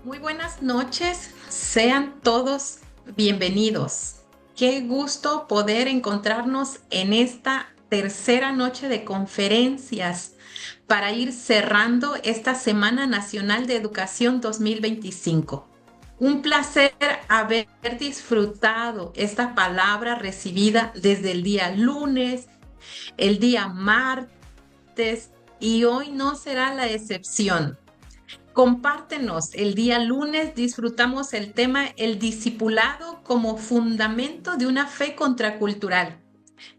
Muy buenas noches, sean todos bienvenidos. Qué gusto poder encontrarnos en esta tercera noche de conferencias para ir cerrando esta Semana Nacional de Educación 2025. Un placer haber disfrutado esta palabra recibida desde el día lunes, el día martes y hoy no será la excepción. Compártenos. El día lunes disfrutamos el tema el discipulado como fundamento de una fe contracultural.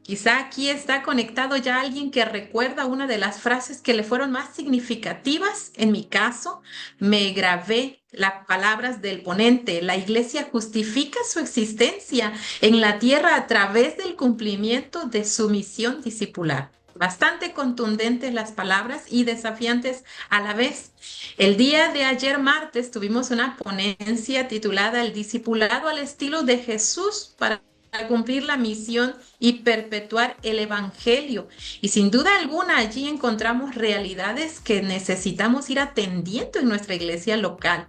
Quizá aquí está conectado ya alguien que recuerda una de las frases que le fueron más significativas. En mi caso, me grabé las palabras del ponente. La iglesia justifica su existencia en la tierra a través del cumplimiento de su misión discipular. Bastante contundentes las palabras y desafiantes a la vez. El día de ayer martes tuvimos una ponencia titulada El discipulado al estilo de Jesús para cumplir la misión y perpetuar el Evangelio. Y sin duda alguna allí encontramos realidades que necesitamos ir atendiendo en nuestra iglesia local.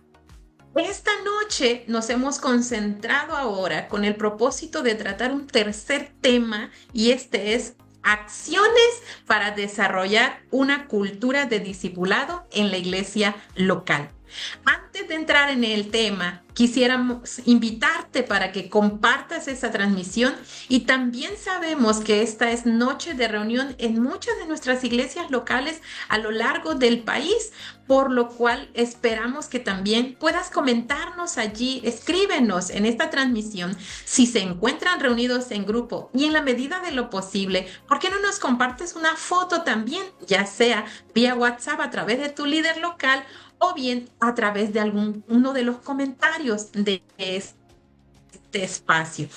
Esta noche nos hemos concentrado ahora con el propósito de tratar un tercer tema y este es acciones para desarrollar una cultura de discipulado en la iglesia local. Antes de entrar en el tema, quisiéramos invitarte para que compartas esa transmisión y también sabemos que esta es noche de reunión en muchas de nuestras iglesias locales a lo largo del país, por lo cual esperamos que también puedas comentarnos allí, escríbenos en esta transmisión si se encuentran reunidos en grupo y en la medida de lo posible, ¿por qué no nos compartes una foto también, ya sea vía WhatsApp a través de tu líder local o bien a través de uno de los comentarios de este espacio?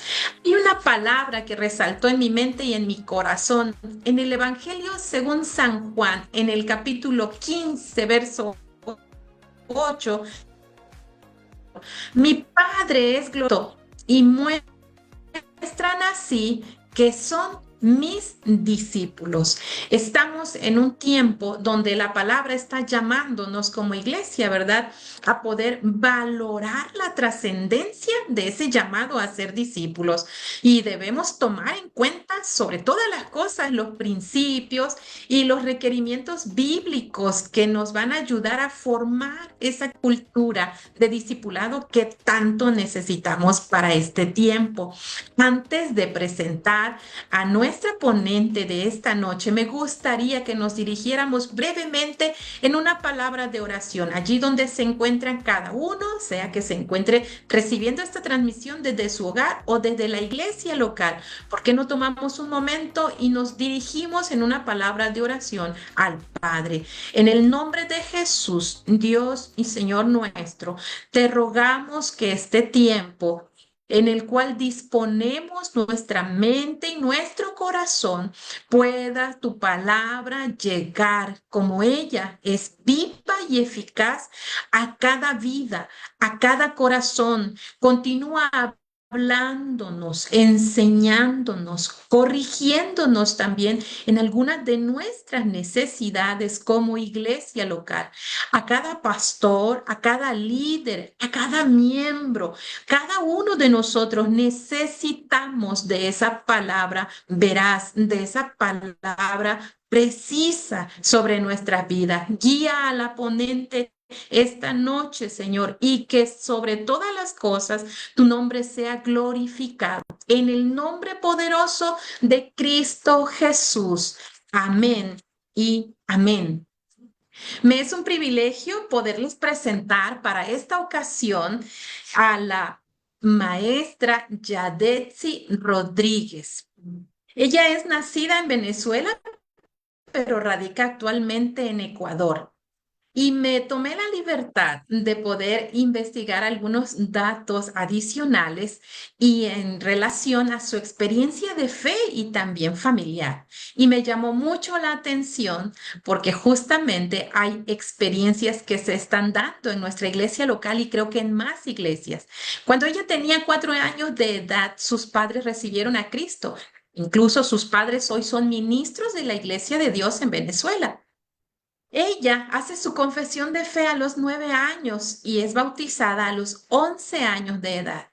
Hay una palabra que resaltó en mi mente y en mi corazón en el Evangelio según San Juan, en el capítulo 15, verso 8. Mi Padre es glorioso y muestran así que son mis discípulos. Estamos en un tiempo donde la palabra está llamándonos como iglesia, ¿verdad? A poder valorar la trascendencia de ese llamado a ser discípulos. Y debemos tomar en cuenta sobre todas las cosas los principios y los requerimientos bíblicos que nos van a ayudar a formar esa cultura de discipulado que tanto necesitamos para este tiempo. Antes de presentar a nuestra ponente de esta noche, me gustaría que nos dirigiéramos brevemente en una palabra de oración, allí donde se encuentran cada uno, sea que se encuentre recibiendo esta transmisión desde su hogar o desde la iglesia local. ¿Por qué no tomamos un momento y nos dirigimos en una palabra de oración al Padre? En el nombre de Jesús, Dios y Señor nuestro, te rogamos que este tiempo en el cual disponemos nuestra mente y nuestro corazón, pueda tu palabra llegar como ella es viva y eficaz a cada vida, a cada corazón. Continúa hablándonos, enseñándonos, corrigiéndonos también en algunas de nuestras necesidades como iglesia local. A cada pastor, a cada líder, a cada miembro, cada uno de nosotros necesitamos de esa palabra veraz, de esa palabra precisa sobre nuestras vidas. Guía a la ponente esta noche, Señor, y que sobre todas las cosas tu nombre sea glorificado. En el nombre poderoso de Cristo Jesús. Amén y amén. Me es un privilegio poderles presentar para esta ocasión a la maestra Yadetsi Rodríguez. Ella es nacida en Venezuela, pero radica actualmente en Ecuador. Y me tomé la libertad de poder investigar algunos datos adicionales y en relación a su experiencia de fe y también familiar. Y me llamó mucho la atención porque justamente hay experiencias que se están dando en nuestra iglesia local y creo que en más iglesias. Cuando ella tenía 4 años de edad, sus padres recibieron a Cristo. Incluso sus padres hoy son ministros de la Iglesia de Dios en Venezuela. Ella hace su confesión de fe a los 9 años y es bautizada a los 11 años de edad.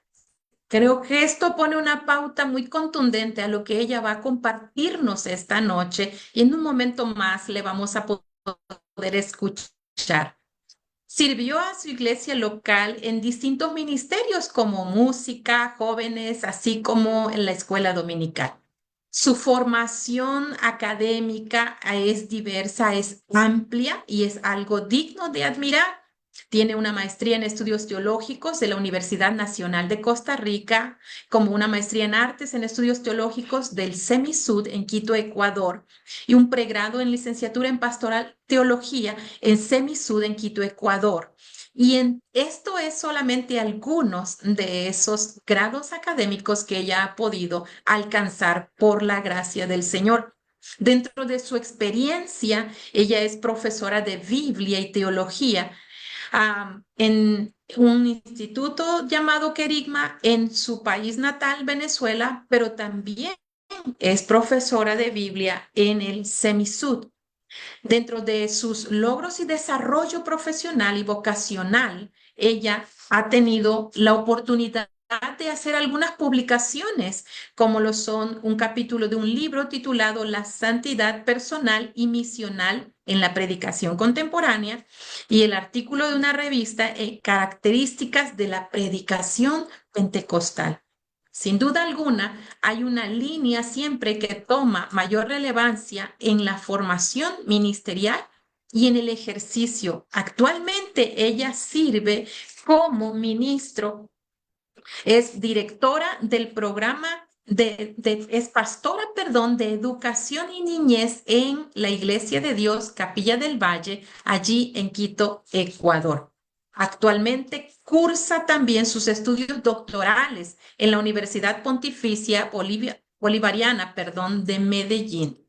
Creo que esto pone una pauta muy contundente a lo que ella va a compartirnos esta noche y en un momento más le vamos a poder escuchar. Sirvió a su iglesia local en distintos ministerios como música, jóvenes, así como en la escuela dominical. Su formación académica es diversa, es amplia y es algo digno de admirar. Tiene una maestría en estudios teológicos de la Universidad Nacional de Costa Rica, como una maestría en artes en estudios teológicos del CEMISUD en Quito, Ecuador, y un pregrado en licenciatura en pastoral teología en CEMISUD en Quito, Ecuador. Esto es solamente algunos de esos grados académicos que ella ha podido alcanzar por la gracia del Señor. Dentro de su experiencia, ella es profesora de Biblia y teología en un instituto llamado Querigma en su país natal, Venezuela, pero también es profesora de Biblia en el CEMISUD. Dentro de sus logros y desarrollo profesional y vocacional, ella ha tenido la oportunidad de hacer algunas publicaciones, como lo son un capítulo de un libro titulado La santidad personal y misional en la predicación contemporánea y el artículo de una revista Características de la predicación pentecostal. Sin duda alguna, hay una línea siempre que toma mayor relevancia en la formación ministerial y en el ejercicio. Actualmente ella sirve como ministro, es directora del programa es pastora, perdón, de educación y niñez en la Iglesia de Dios, Capilla del Valle, allí en Quito, Ecuador. Actualmente cursa también sus estudios doctorales en la Universidad Pontificia Bolivariana, perdón, de Medellín.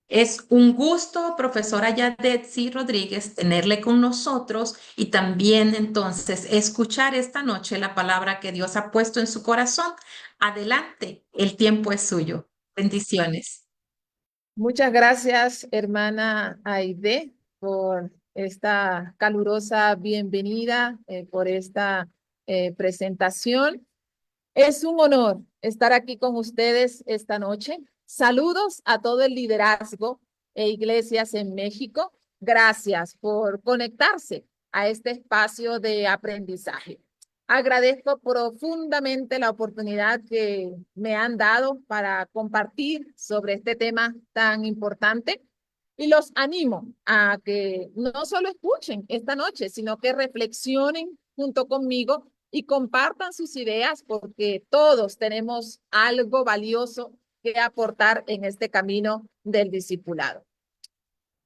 Es un gusto, profesora Yadetsi Rodríguez, tenerle con nosotros y también entonces escuchar esta noche la palabra que Dios ha puesto en su corazón. Adelante, el tiempo es suyo. Bendiciones. Muchas gracias, hermana Aide, por esta calurosa bienvenida, por esta presentación. Es un honor estar aquí con ustedes esta noche. Saludos a todo el liderazgo e iglesias en México. Gracias por conectarse a este espacio de aprendizaje. Agradezco profundamente la oportunidad que me han dado para compartir sobre este tema tan importante y los animo a que no solo escuchen esta noche, sino que reflexionen junto conmigo y compartan sus ideas porque todos tenemos algo valioso que aportar en este camino del discipulado.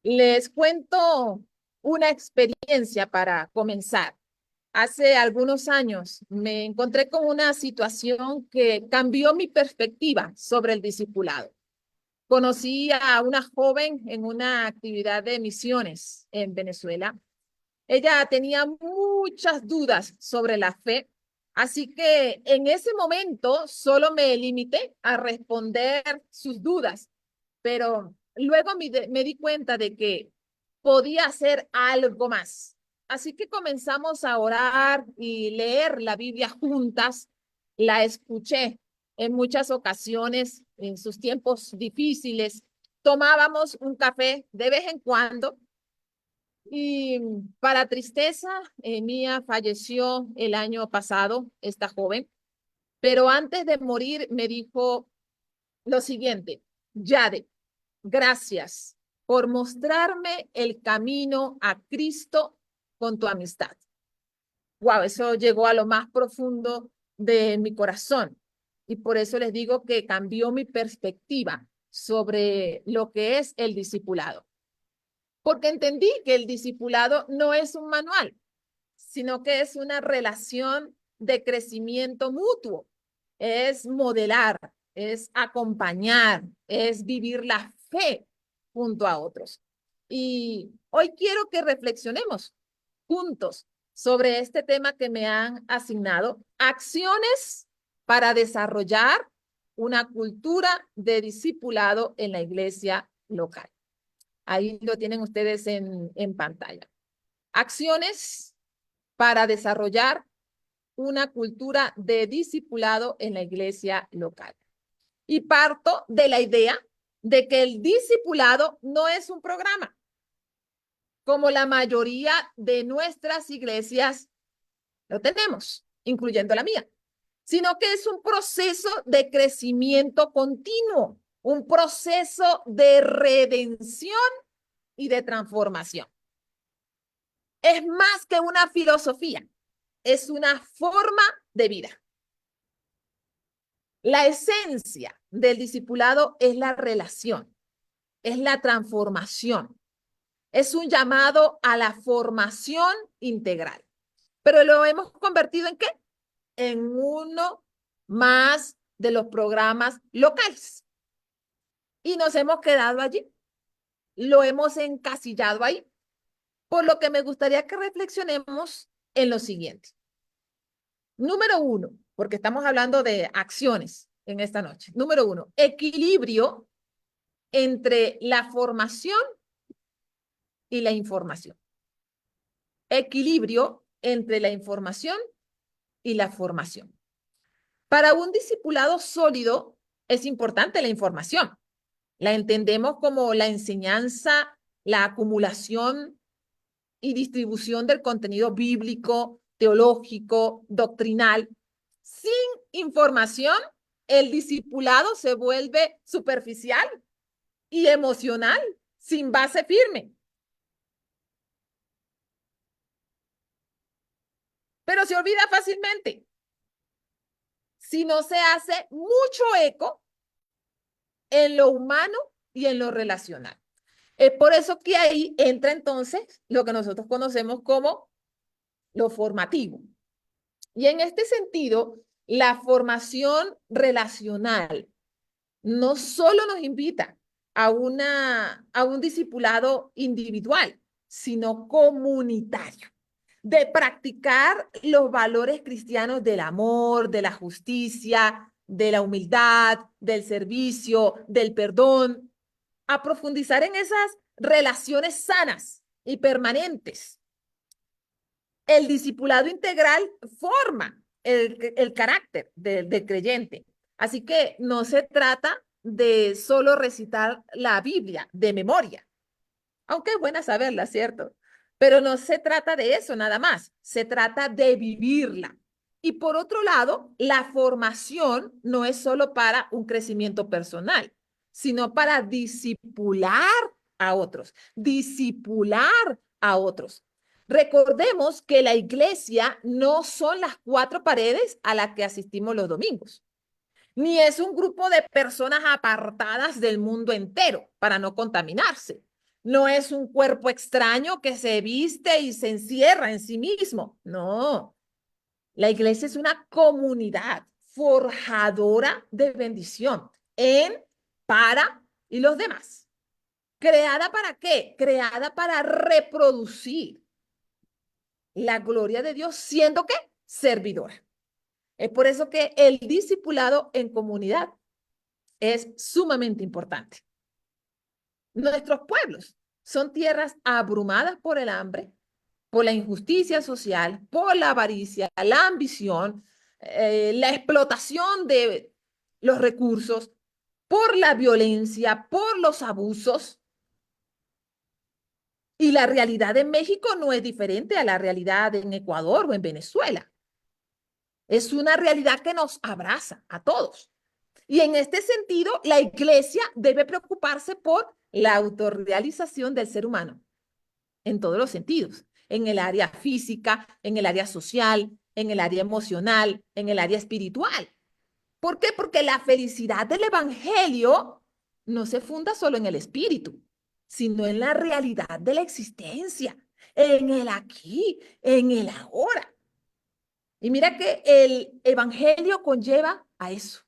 Les cuento una experiencia para comenzar. Hace algunos años me encontré con una situación que cambió mi perspectiva sobre el discipulado. Conocí a una joven en una actividad de misiones en Venezuela. Ella tenía muchas dudas sobre la fe, así que en ese momento solo me limité a responder sus dudas, pero luego me di cuenta de que podía hacer algo más. Así que comenzamos a orar y leer la Biblia juntas. La escuché en muchas ocasiones, en sus tiempos difíciles. Tomábamos un café de vez en cuando y para tristeza mía, falleció el año pasado esta joven, pero antes de morir me dijo lo siguiente: Yade, gracias por mostrarme el camino a Cristo con tu amistad. Wow, eso llegó a lo más profundo de mi corazón. Y por eso les digo que cambió mi perspectiva sobre lo que es el discipulado. Porque entendí que el discipulado no es un manual, sino que es una relación de crecimiento mutuo. Es modelar, es acompañar, es vivir la fe junto a otros. Y hoy quiero que reflexionemos juntos sobre este tema que me han asignado: acciones para desarrollar una cultura de discipulado en la iglesia local. Ahí lo tienen ustedes en pantalla. Acciones para desarrollar una cultura de discipulado en la iglesia local. Y parto de la idea de que el discipulado no es un programa, como la mayoría de nuestras iglesias lo tenemos, incluyendo la mía, sino que es un proceso de crecimiento continuo, un proceso de redención y de transformación. Es más que una filosofía, es una forma de vida. La esencia del discipulado es la relación, es la transformación, es un llamado a la formación integral. Pero lo hemos convertido ¿en qué? En uno más de los programas locales. Y nos hemos quedado allí, lo hemos encasillado ahí. Por lo que me gustaría que reflexionemos en lo siguiente. Número uno, porque estamos hablando de acciones en esta noche. Número uno, equilibrio entre la formación y la información. Equilibrio entre la información y la formación. Para un discipulado sólido es importante la información. La entendemos como la enseñanza, la acumulación y distribución del contenido bíblico, teológico, doctrinal. Sin información, el discipulado se vuelve superficial y emocional, sin base firme. Pero se olvida fácilmente si no se hace mucho eco en lo humano y en lo relacional. Es por eso que ahí entra entonces lo que nosotros conocemos como lo formativo. Y en este sentido, la formación relacional no solo nos invita a un discipulado individual, sino comunitario, de practicar los valores cristianos del amor, de la justicia, de la humildad, del servicio, del perdón, a profundizar en esas relaciones sanas y permanentes. El discipulado integral forma el carácter del creyente. Así que no se trata de solo recitar la Biblia de memoria, aunque es buena saberla, ¿cierto? Pero no se trata de eso nada más, se trata de vivirla. Y por otro lado, la formación no es solo para un crecimiento personal, sino para discipular a otros, discipular a otros. Recordemos que la iglesia no son las cuatro paredes a las que asistimos los domingos, ni es un grupo de personas apartadas del mundo entero para no contaminarse. No es un cuerpo extraño que se viste y se encierra en sí mismo. No, la iglesia es una comunidad forjadora de bendición en, para y los demás. ¿Creada para qué? Creada para reproducir la gloria de Dios, siendo que servidora. Es por eso que el discipulado en comunidad es sumamente importante. Nuestros pueblos son tierras abrumadas por el hambre, por la injusticia social, por la avaricia, la ambición, la explotación de los recursos, por la violencia, por los abusos. Y la realidad en México no es diferente a la realidad en Ecuador o en Venezuela. Es una realidad que nos abraza a todos. Y en este sentido, la iglesia debe preocuparse por la autorrealización del ser humano, en todos los sentidos, en el área física, en el área social, en el área emocional, en el área espiritual. ¿Por qué? Porque la felicidad del evangelio no se funda solo en el espíritu, sino en la realidad de la existencia, en el aquí, en el ahora. Y mira que el evangelio conlleva a eso,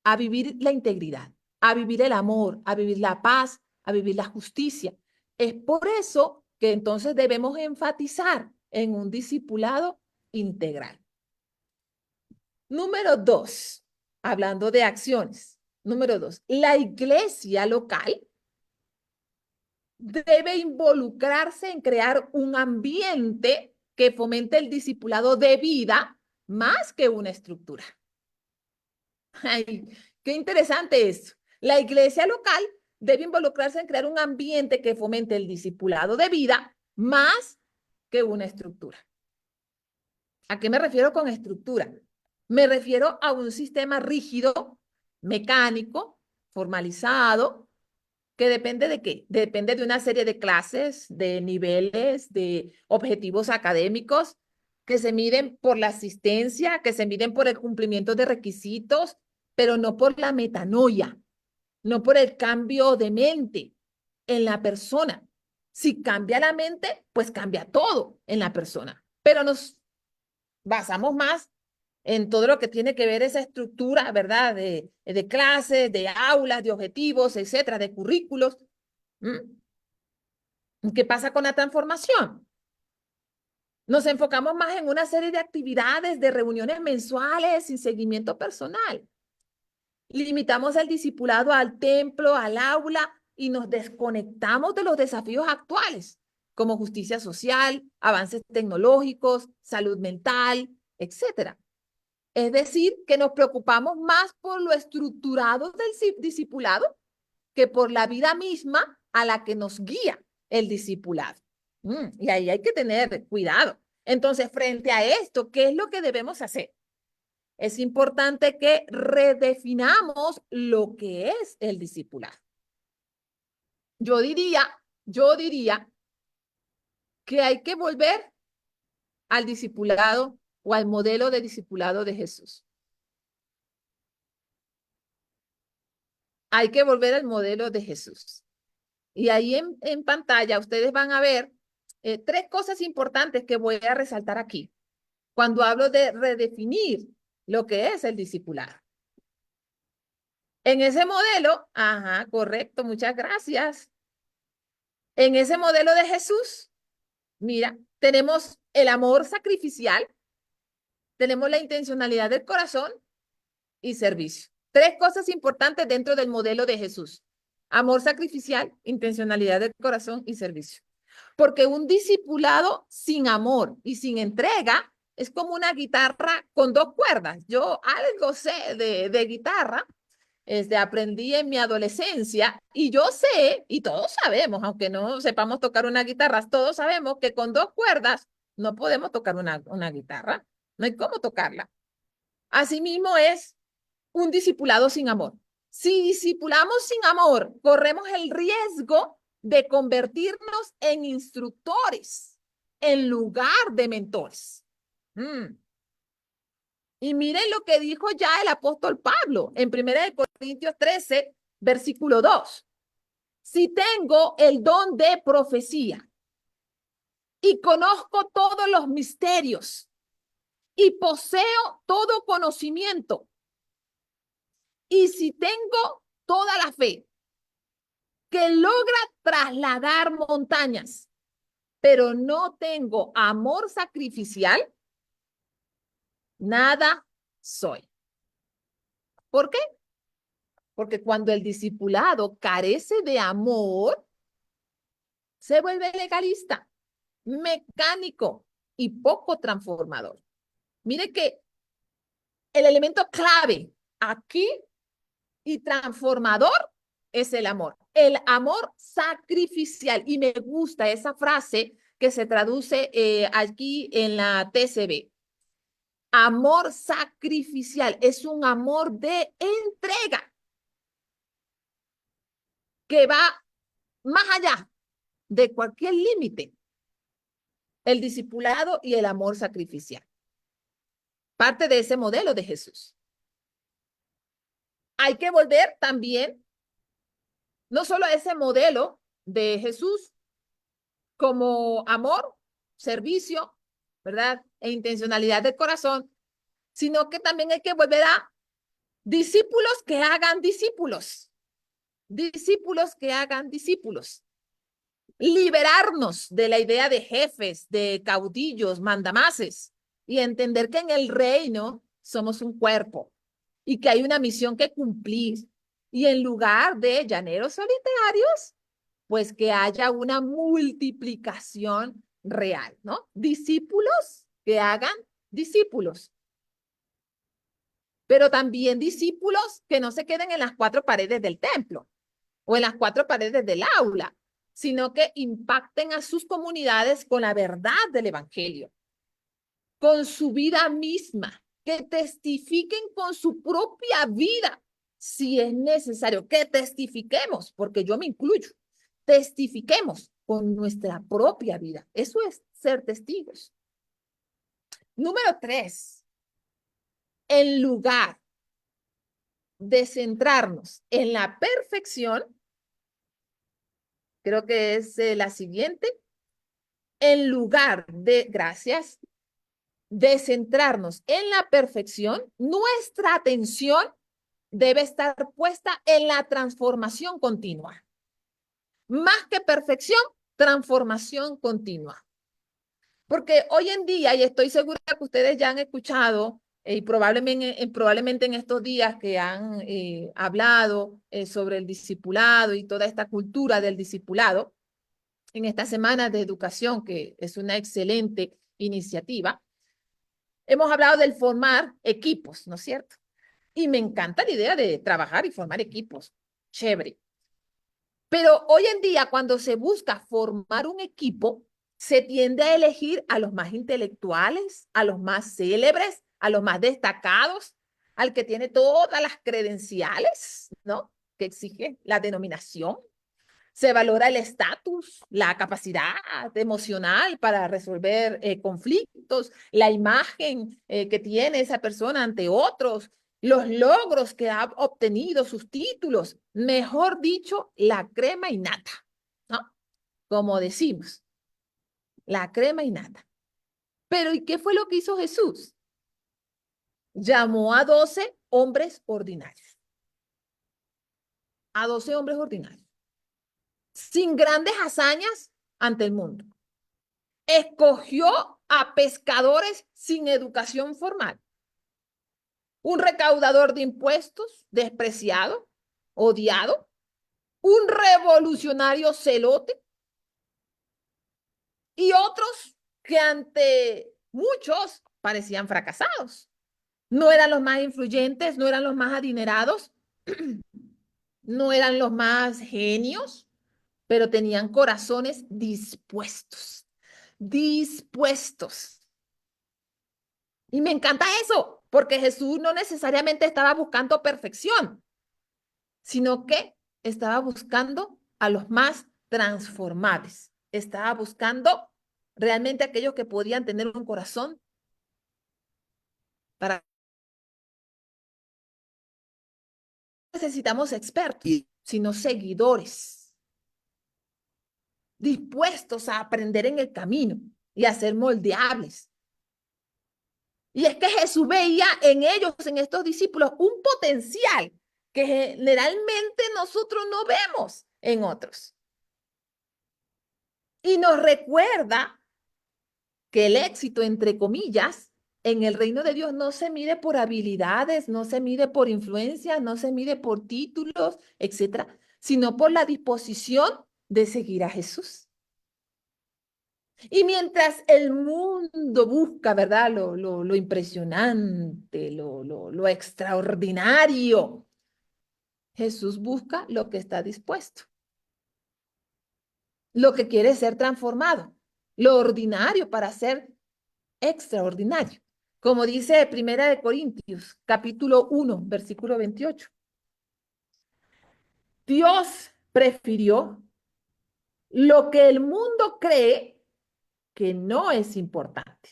a vivir la integridad, a vivir el amor, a vivir la paz, a vivir la justicia. Es por eso que entonces debemos enfatizar en un discipulado integral. Número dos, hablando de acciones. Número dos, la iglesia local debe involucrarse en crear un ambiente que fomente el discipulado de vida más que una estructura. Ay, qué interesante esto. La iglesia local debe involucrarse en crear un ambiente que fomente el discipulado de vida más que una estructura. ¿A qué me refiero con estructura? Me refiero a un sistema rígido, mecánico, formalizado, que depende de qué? Depende de una serie de clases, de niveles, de objetivos académicos que se miden por la asistencia, que se miden por el cumplimiento de requisitos, pero no por la metanoia, no por el cambio de mente en la persona. Si cambia la mente, pues cambia todo en la persona. Pero nos basamos más en todo lo que tiene que ver esa estructura, ¿verdad? De clases, de aulas, de objetivos, etcétera, de currículos. ¿Qué pasa con la transformación? Nos enfocamos más en una serie de actividades, de reuniones mensuales sin seguimiento personal. Limitamos el discipulado al templo, al aula y nos desconectamos de los desafíos actuales, como justicia social, avances tecnológicos, salud mental, etcétera. Es decir, que nos preocupamos más por lo estructurado del discipulado que por la vida misma a la que nos guía el discipulado. Y ahí hay que tener cuidado. Entonces, frente a esto, ¿qué es lo que debemos hacer? Es importante que redefinamos lo que es el discipulado. Yo diría que hay que volver al discipulado o al modelo de discipulado de Jesús. Hay que volver al modelo de Jesús. Y ahí en pantalla ustedes van a ver tres cosas importantes que voy a resaltar aquí cuando hablo de redefinir lo que es el discipulado. En ese modelo, ajá, correcto, muchas gracias. En ese modelo de Jesús, mira, tenemos el amor sacrificial, tenemos la intencionalidad del corazón y servicio. Tres cosas importantes dentro del modelo de Jesús. Amor sacrificial, intencionalidad del corazón y servicio. Porque un discipulado sin amor y sin entrega es como una guitarra con dos cuerdas. Yo algo sé de guitarra, aprendí en mi adolescencia y yo sé, y todos sabemos, aunque no sepamos tocar una guitarra, todos sabemos que con dos cuerdas no podemos tocar una guitarra, no hay cómo tocarla. Asimismo es un discipulado sin amor. Si discipulamos sin amor, corremos el riesgo de convertirnos en instructores en lugar de mentores. Y miren lo que dijo ya el apóstol Pablo en 1 Corintios 13, versículo 2. Si tengo el don de profecía y conozco todos los misterios y poseo todo conocimiento, y si tengo toda la fe que logra trasladar montañas, pero no tengo amor sacrificial, nada soy. ¿Por qué? Porque cuando el discipulado carece de amor, se vuelve legalista, mecánico y poco transformador. Mire que el elemento clave aquí y transformador es el amor. El amor sacrificial. Y me gusta esa frase que se traduce aquí en la TCB. Amor sacrificial es un amor de entrega que va más allá de cualquier límite. El discipulado y el amor sacrificial. Parte de ese modelo de Jesús. Hay que volver también, no solo a ese modelo de Jesús como amor, servicio, ¿verdad? E intencionalidad del corazón, sino que también hay que volver a discípulos que hagan discípulos. Discípulos que hagan discípulos. Liberarnos de la idea de jefes, de caudillos, mandamases y entender que en el reino somos un cuerpo y que hay una misión que cumplir. Y en lugar de llaneros solitarios, Pues que haya una multiplicación real, ¿no? Discípulos que hagan discípulos, pero también discípulos que no se queden en las cuatro paredes del templo o en las cuatro paredes del aula, sino que impacten a sus comunidades con la verdad del evangelio, con su vida misma, que testifiquen con su propia vida, si es necesario, que testifiquemos, porque yo me incluyo, testifiquemos con nuestra propia vida. Eso es ser testigos. Número 3, en lugar de centrarnos en la perfección, creo que es la siguiente, en lugar de, gracias, de centrarnos en la perfección, nuestra atención debe estar puesta en la transformación continua. Más que perfección, transformación continua. Porque hoy en día, y estoy segura que ustedes ya han escuchado, y probablemente en estos días que han hablado sobre el discipulado y toda esta cultura del discipulado, en esta semana de educación, que es una excelente iniciativa, hemos hablado del formar equipos, ¿no es cierto? Y me encanta la idea de trabajar y formar equipos. Chévere. Pero hoy en día, cuando se busca formar un equipo, se tiende a elegir a los más intelectuales, a los más célebres, a los más destacados, al que tiene todas las credenciales, ¿no? Que exige la denominación. Se valora el estatus, la capacidad emocional para resolver conflictos, la imagen que tiene esa persona ante otros, los logros que ha obtenido, sus títulos, mejor dicho, la crema y nata, ¿no? Como decimos, la crema y nata. Pero ¿y qué fue lo que hizo Jesús? Llamó a 12 hombres ordinarios. A 12 hombres ordinarios. Sin grandes hazañas ante el mundo. Escogió a pescadores sin educación formal. Un recaudador de impuestos despreciado, odiado. Un revolucionario celote. Y otros que ante muchos parecían fracasados. No eran los más influyentes, no eran los más adinerados, no eran los más genios, pero tenían corazones dispuestos, dispuestos. Y me encanta eso, porque Jesús no necesariamente estaba buscando perfección, sino que estaba buscando a los más transformables. Estaba buscando realmente aquellos que podían tener un corazón para... Necesitamos expertos, sino seguidores, dispuestos a aprender en el camino y a ser moldeables. Y es que Jesús veía en ellos, en estos discípulos, un potencial que generalmente nosotros no vemos en otros. Y nos recuerda que el éxito, entre comillas, en el reino de Dios no se mide por habilidades, no se mide por influencia, no se mide por títulos, etcétera, sino por la disposición de seguir a Jesús. Y mientras el mundo busca, ¿verdad? Lo impresionante, lo extraordinario, Jesús busca lo que está dispuesto, lo que quiere ser transformado, lo ordinario para ser extraordinario. Como dice Primera de Corintios, capítulo 1, versículo 28. Dios prefirió lo que el mundo cree que no es importante,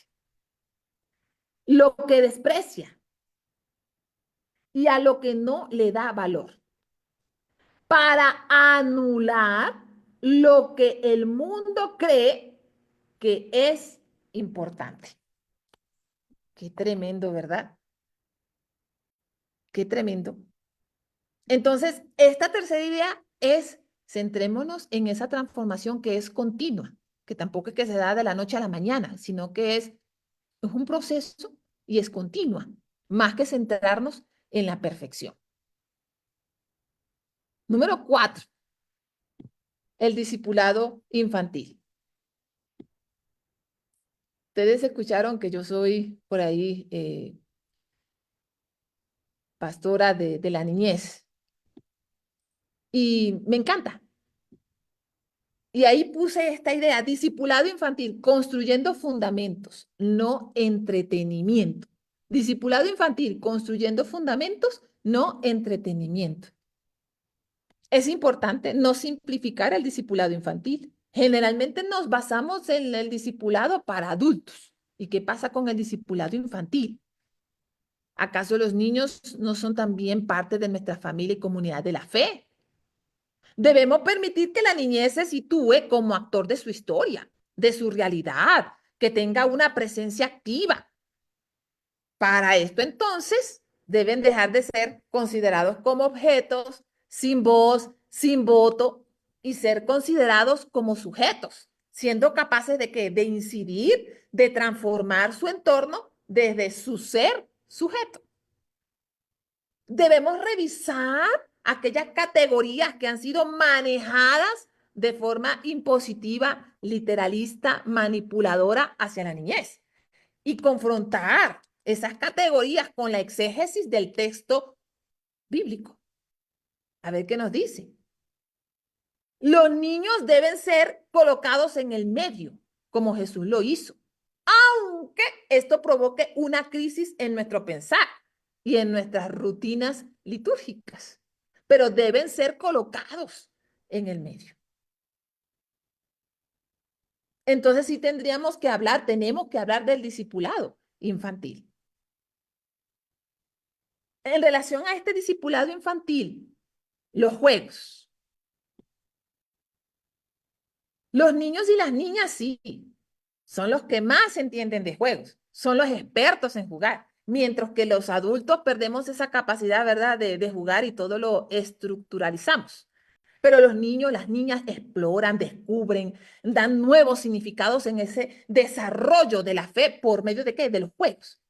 lo que desprecia y a lo que no le da valor, para anular lo que el mundo cree que es importante. Qué tremendo, ¿verdad? Qué tremendo. Entonces, esta tercera idea es, centrémonos en esa transformación que es continua, que tampoco es que se da de la noche a la mañana, sino que es un proceso y es continua, más que centrarnos en la perfección. Número 4, el discipulado infantil. Ustedes escucharon que yo soy por ahí pastora de la niñez y me encanta. Y ahí puse esta idea, discipulado infantil, construyendo fundamentos, no entretenimiento. Discipulado infantil, construyendo fundamentos, no entretenimiento. Es importante no simplificar el discipulado infantil. Generalmente nos basamos en el discipulado para adultos. ¿Y qué pasa con el discipulado infantil? ¿Acaso los niños no son también parte de nuestra familia y comunidad de la fe? Debemos permitir que la niñez se sitúe como actor de su historia, de su realidad, que tenga una presencia activa. Para esto, entonces, deben dejar de ser considerados como objetos, sin voz, sin voto, y ser considerados como sujetos, siendo capaces de qué, de incidir, de transformar su entorno desde su ser sujeto. Debemos revisar aquellas categorías que han sido manejadas de forma impositiva, literalista, manipuladora hacia la niñez y confrontar esas categorías con la exégesis del texto bíblico. A ver qué nos dice. Los niños deben ser colocados en el medio, como Jesús lo hizo, aunque esto provoque una crisis en nuestro pensar y en nuestras rutinas litúrgicas, pero deben ser colocados en el medio. Entonces sí tenemos que hablar del discipulado infantil. En relación a este discipulado infantil, los juegos. Los niños y las niñas sí, son los que más entienden de juegos, son los expertos en jugar, mientras que los adultos perdemos esa capacidad, ¿verdad?, de jugar y todo lo estructuralizamos. Pero los niños, las niñas exploran, descubren, dan nuevos significados en ese desarrollo de la fe por medio de ¿qué? De los juegos.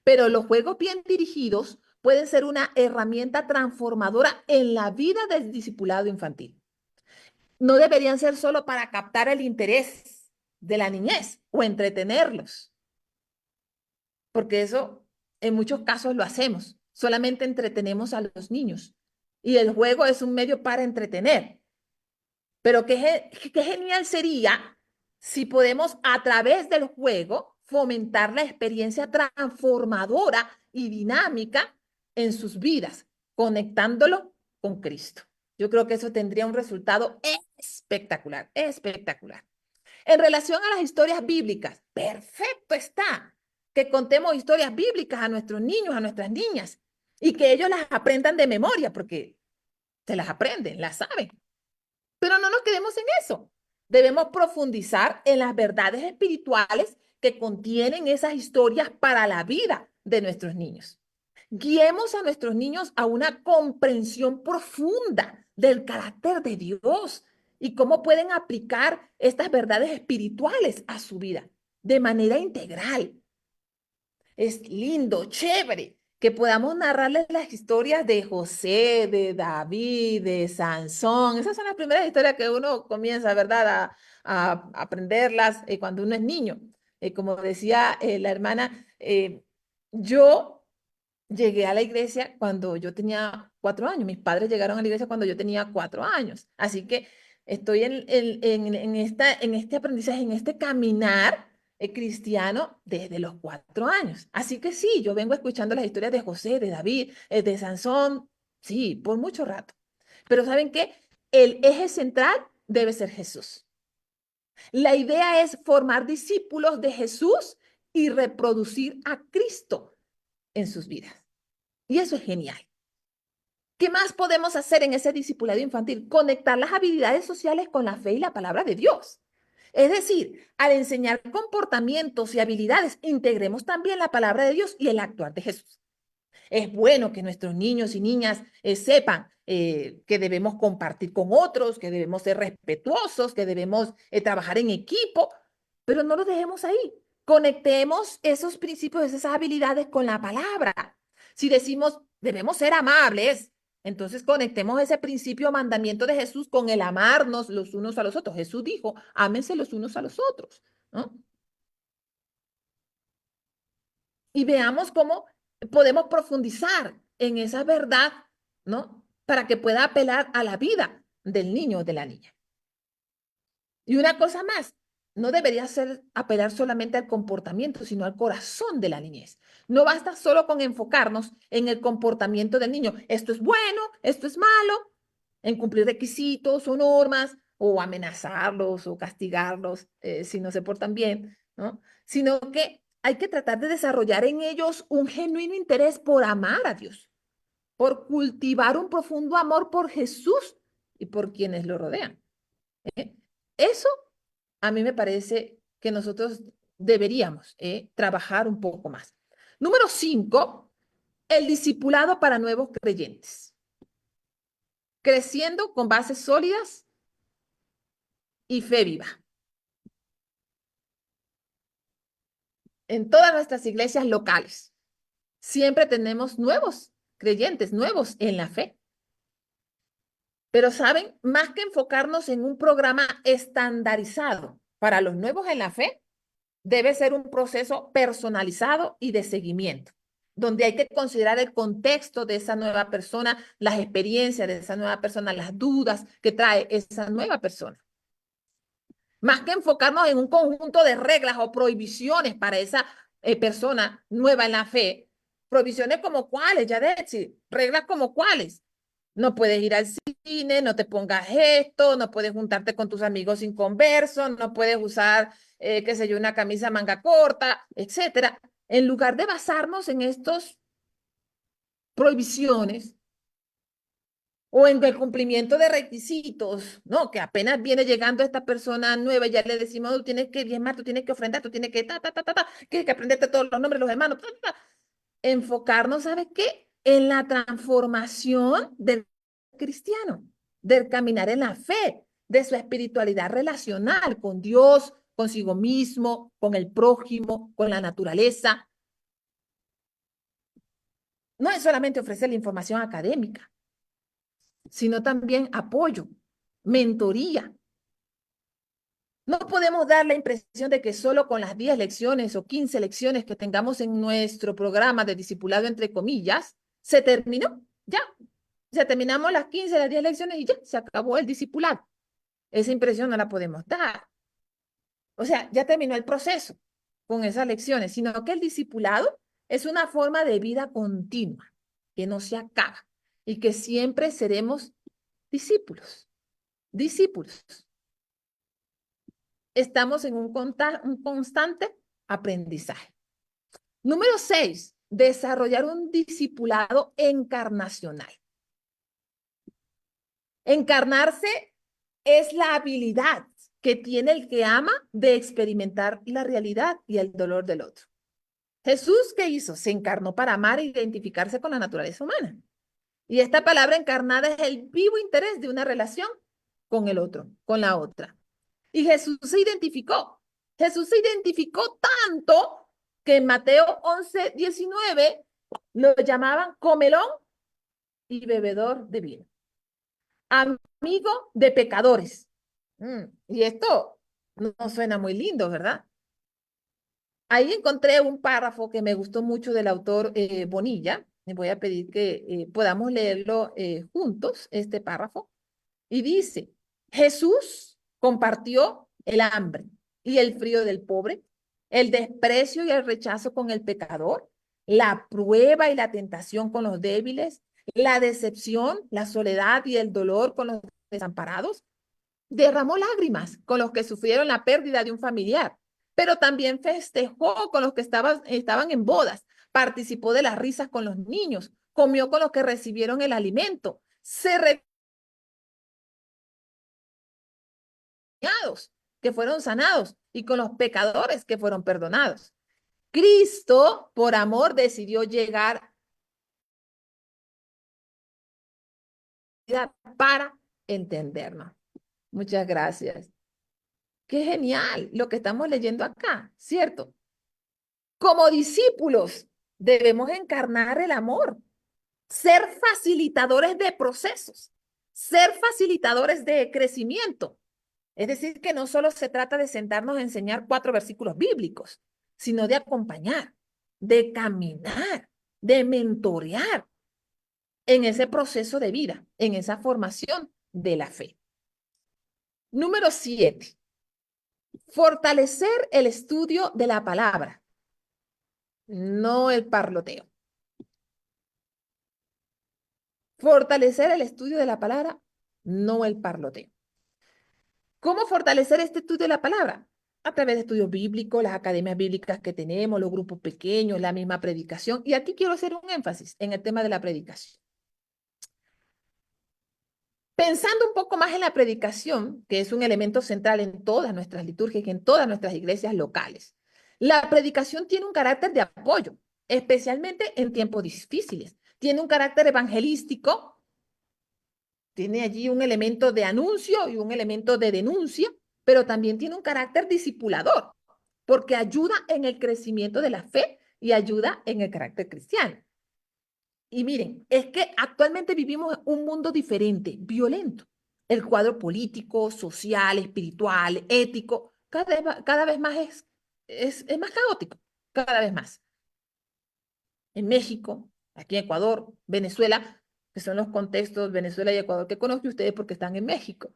Pero los juegos bien dirigidos pueden ser una herramienta transformadora en la vida del discipulado infantil. No deberían ser solo para captar el interés de la niñez o entretenerlos, porque eso en muchos casos lo hacemos. Solamente entretenemos a los niños y el juego es un medio para entretener. Pero qué genial sería si podemos a través del juego fomentar la experiencia transformadora y dinámica en sus vidas, conectándolo con Cristo. Yo creo que eso tendría un resultado espectacular, espectacular. En relación a las historias bíblicas, perfecto está que contemos historias bíblicas a nuestros niños, a nuestras niñas, y que ellos las aprendan de memoria, porque se las aprenden, las saben. Pero no nos quedemos en eso. Debemos profundizar en las verdades espirituales que contienen esas historias para la vida de nuestros niños. Guiemos a nuestros niños a una comprensión profunda del carácter de Dios y cómo pueden aplicar estas verdades espirituales a su vida de manera integral. Es lindo, chévere, que podamos narrarles las historias de José, de David, de Sansón. Esas son las primeras historias que uno comienza, ¿verdad?, a aprenderlas cuando uno es niño. Como decía la hermana, yo llegué a la iglesia cuando yo tenía 4 años. Mis padres llegaron a la iglesia cuando yo tenía 4 años. Así que estoy en este aprendizaje, en este caminar cristiano desde los 4 años. Así que sí, yo vengo escuchando las historias de José, de David, de Sansón, sí, por mucho rato. Pero ¿saben qué? El eje central debe ser Jesús. La idea es formar discípulos de Jesús y reproducir a Cristo en sus vidas. Y eso es genial. ¿Qué más podemos hacer en ese discipulado infantil? Conectar las habilidades sociales con la fe y la palabra de Dios. Es decir, al enseñar comportamientos y habilidades, integremos también la palabra de Dios y el actuar de Jesús. Es bueno que nuestros niños y niñas sepan que debemos compartir con otros, que debemos ser respetuosos, que debemos trabajar en equipo, pero no lo dejemos ahí. Conectemos esos principios, esas habilidades con la palabra. Si decimos, debemos ser amables, Entonces conectemos ese principio mandamiento de Jesús con el amarnos los unos a los otros. Jesús dijo, ámense los unos a los otros, ¿no? Y veamos cómo podemos profundizar en esa verdad, ¿no? Para que pueda apelar a la vida del niño o de la niña. Y una cosa más, no debería ser apelar solamente al comportamiento, sino al corazón de la niñez. No basta solo con enfocarnos en el comportamiento del niño. Esto es bueno, esto es malo, en cumplir requisitos o normas, o amenazarlos o castigarlos si no se portan bien, ¿no? Sino que hay que tratar de desarrollar en ellos un genuino interés por amar a Dios, por cultivar un profundo amor por Jesús y por quienes lo rodean. ¿Eh? Eso a mí me parece que nosotros deberíamos trabajar un poco más. Número 5, el discipulado para nuevos creyentes. Creciendo con bases sólidas y fe viva. En todas nuestras iglesias locales, siempre tenemos nuevos creyentes, nuevos en la fe. Pero saben, más que enfocarnos en un programa estandarizado para los nuevos en la fe, debe ser un proceso personalizado y de seguimiento, donde hay que considerar el contexto de esa nueva persona, las experiencias de esa nueva persona, las dudas que trae esa nueva persona. Más que enfocarnos en un conjunto de reglas o prohibiciones para esa persona nueva en la fe, prohibiciones como cuáles, ya de decir, reglas como cuáles. No puedes ir al cine, no te pongas esto, no puedes juntarte con tus amigos inconversos, no puedes usar, qué sé yo, una camisa manga corta, etcétera. En lugar de basarnos en estas prohibiciones o en el cumplimiento de requisitos, ¿no? Que apenas viene llegando esta persona nueva, ya le decimos, tú tienes que diezmar, tú tienes que ofrendar, tú tienes que tienes que aprenderte todos los nombres de los hermanos, enfocarnos, ¿sabes qué? En la transformación del cristiano, del caminar en la fe, de su espiritualidad relacional con Dios, consigo mismo, con el prójimo, con la naturaleza. No es solamente ofrecer la información académica, sino también apoyo, mentoría. No podemos dar la impresión de que solo con las 10 lecciones o 15 lecciones que tengamos en nuestro programa de discipulado, entre comillas, se terminó, ya. O sea, terminamos las 15, las 10 lecciones y ya, se acabó el discipulado. Esa impresión no la podemos dar. O sea, ya terminó el proceso con esas lecciones, sino que el discipulado es una forma de vida continua, que no se acaba y que siempre seremos discípulos, discípulos. Estamos en un constante aprendizaje. Número 6, desarrollar un discipulado encarnacional. Encarnarse es la habilidad que tiene el que ama de experimentar la realidad y el dolor del otro. Jesús, ¿qué hizo? Se encarnó para amar e identificarse con la naturaleza humana. Y esta palabra encarnada es el vivo interés de una relación con el otro, con la otra. Y Jesús se identificó. Jesús se identificó tanto que en Mateo 11:19 lo llamaban comelón y bebedor de vino. Amigo de pecadores. Y esto no suena muy lindo, ¿verdad? Ahí encontré un párrafo que me gustó mucho del autor Bonilla. Les voy a pedir que podamos leerlo juntos, este párrafo. Y dice, Jesús compartió el hambre y el frío del pobre, el desprecio y el rechazo con el pecador, la prueba y la tentación con los débiles, la decepción, la soledad y el dolor con los desamparados. Derramó lágrimas con los que sufrieron la pérdida de un familiar, pero también festejó con los que estaban en bodas, participó de las risas con los niños, comió con los que recibieron el alimento, se que fueron sanados y con los pecadores que fueron perdonados. Cristo, por amor, decidió llegar para entendernos. Muchas gracias. Qué genial lo que estamos leyendo acá, ¿cierto? Como discípulos debemos encarnar el amor ser facilitadores de procesos, ser facilitadores de crecimiento. Es decir, que no solo se trata de sentarnos a enseñar 4 versículos bíblicos, sino de acompañar, de caminar, de mentorear en ese proceso de vida, en esa formación de la fe. Número 7, fortalecer el estudio de la palabra, no el parloteo. Fortalecer el estudio de la palabra, no el parloteo. ¿Cómo fortalecer este estudio de la palabra? A través de estudios bíblicos, las academias bíblicas que tenemos, los grupos pequeños, la misma predicación. Y aquí quiero hacer un énfasis en el tema de la predicación. Pensando un poco más en la predicación, que es un elemento central en todas nuestras liturgias y en todas nuestras iglesias locales, la predicación tiene un carácter de apoyo, especialmente en tiempos difíciles. Tiene un carácter evangelístico, tiene allí un elemento de anuncio y un elemento de denuncia, pero también tiene un carácter discipulador, porque ayuda en el crecimiento de la fe y ayuda en el carácter cristiano. Y miren, es que actualmente vivimos un mundo diferente, violento. El cuadro político, social, espiritual, ético, cada vez más es más caótico, cada vez más. En México, aquí en Ecuador, Venezuela, que son los contextos Venezuela y Ecuador que conozco ustedes porque están en México.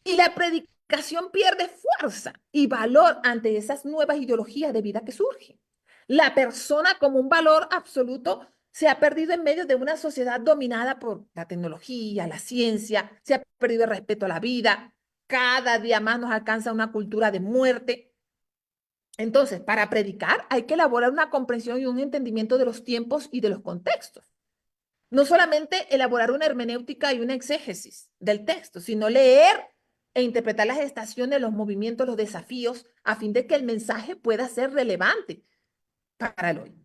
Y la predicación pierde fuerza y valor ante esas nuevas ideologías de vida que surgen. La persona como un valor absoluto se ha perdido en medio de una sociedad dominada por la tecnología, la ciencia, se ha perdido el respeto a la vida, cada día más nos alcanza una cultura de muerte. Entonces, para predicar hay que elaborar una comprensión y un entendimiento de los tiempos y de los contextos. No solamente elaborar una hermenéutica y una exégesis del texto, sino leer e interpretar las estaciones, los movimientos, los desafíos, a fin de que el mensaje pueda ser relevante para el hoy.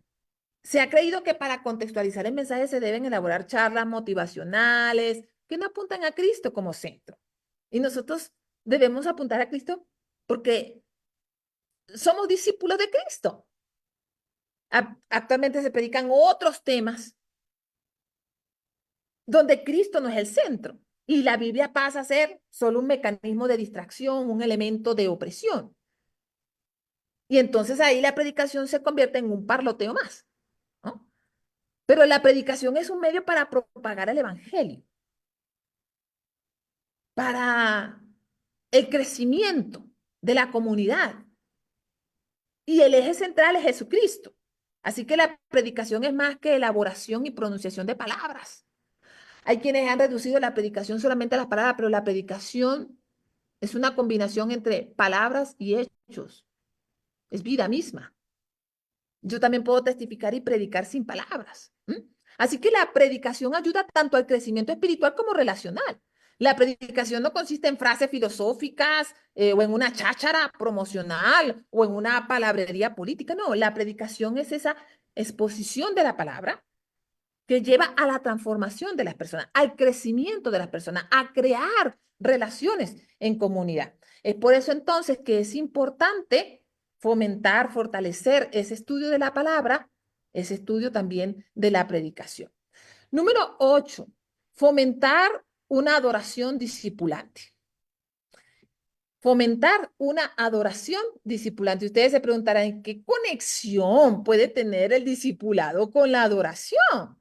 Se ha creído que para contextualizar el mensaje se deben elaborar charlas motivacionales que no apuntan a Cristo como centro. Y nosotros debemos apuntar a Cristo porque somos discípulos de Cristo. Actualmente se predican otros temas donde Cristo no es el centro y la Biblia pasa a ser solo un mecanismo de distracción, un elemento de opresión. Y entonces ahí la predicación se convierte en un parloteo más, ¿no? Pero la predicación es un medio para propagar el evangelio, para el crecimiento de la comunidad. Y el eje central es Jesucristo. Así que la predicación es más que elaboración y pronunciación de palabras. Hay quienes han reducido la predicación solamente a las palabras, pero la predicación es una combinación entre palabras y hechos. Es vida misma. Yo también puedo testificar y predicar sin palabras. Así que la predicación ayuda tanto al crecimiento espiritual como relacional. La predicación no consiste en frases filosóficas o en una cháchara promocional o en una palabrería política. No, la predicación es esa exposición de la palabra que lleva a la transformación de las personas, al crecimiento de las personas, a crear relaciones en comunidad. Es por eso entonces que es importante fomentar, fortalecer ese estudio de la palabra, ese estudio también de la predicación. Número 8, fomentar una adoración discipulante. Fomentar una adoración discipulante. Ustedes se preguntarán, ¿qué conexión puede tener el discipulado con la adoración?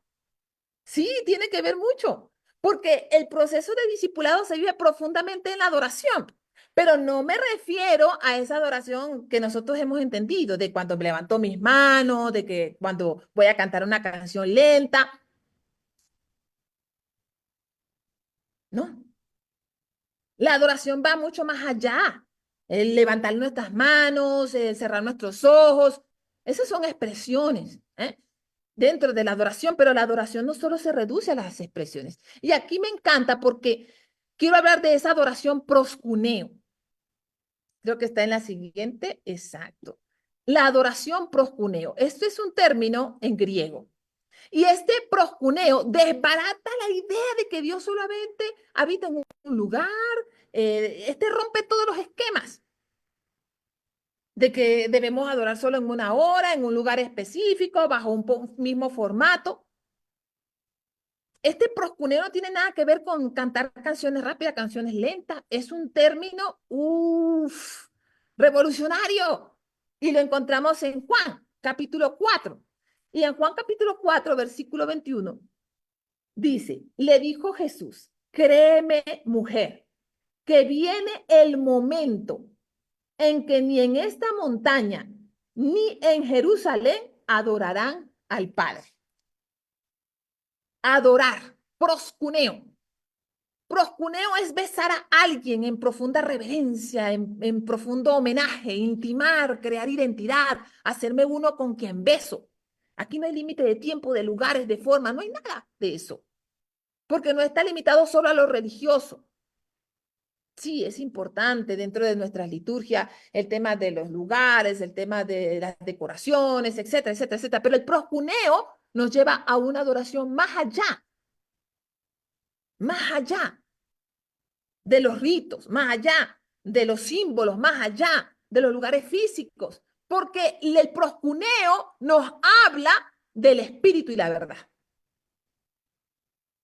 Sí, tiene que ver mucho, porque el proceso de discipulado se vive profundamente en la adoración, pero no me refiero a esa adoración que nosotros hemos entendido, de cuando me levanto mis manos, de que cuando voy a cantar una canción lenta, no. La adoración va mucho más allá. El levantar nuestras manos, el cerrar nuestros ojos, esas son expresiones, dentro de la adoración, pero la adoración no solo se reduce a las expresiones. Y aquí me encanta porque quiero hablar de esa adoración proscuneo. Creo que está en la siguiente, exacto. La adoración proscuneo. Esto es un término en griego. Y este proscuneo desbarata la idea de que Dios solamente habita en un lugar. Este rompe todos los esquemas de que debemos adorar solo en una hora, en un lugar específico, bajo un mismo formato. Este proscuneo no tiene nada que ver con cantar canciones rápidas, canciones lentas. Es un término, revolucionario. Y lo encontramos en Juan, capítulo 4. Y en Juan, capítulo 4, versículo 21, dice, le dijo Jesús, créeme, mujer, que viene el momento en que ni en esta montaña ni en Jerusalén adorarán al Padre. Adorar, proscuneo. Proscuneo es besar a alguien en profunda reverencia, en profundo homenaje, intimar, crear identidad, hacerme uno con quien beso. Aquí no hay límite de tiempo, de lugares, de forma, no hay nada de eso, porque no está limitado solo a lo religioso. Sí, es importante dentro de nuestras liturgias el tema de los lugares, el tema de las decoraciones, etcétera, etcétera, etcétera. Pero el proscuneo nos lleva a una adoración más allá de los ritos, más allá de los símbolos, más allá de los lugares físicos, porque el proscuneo nos habla del espíritu y la verdad,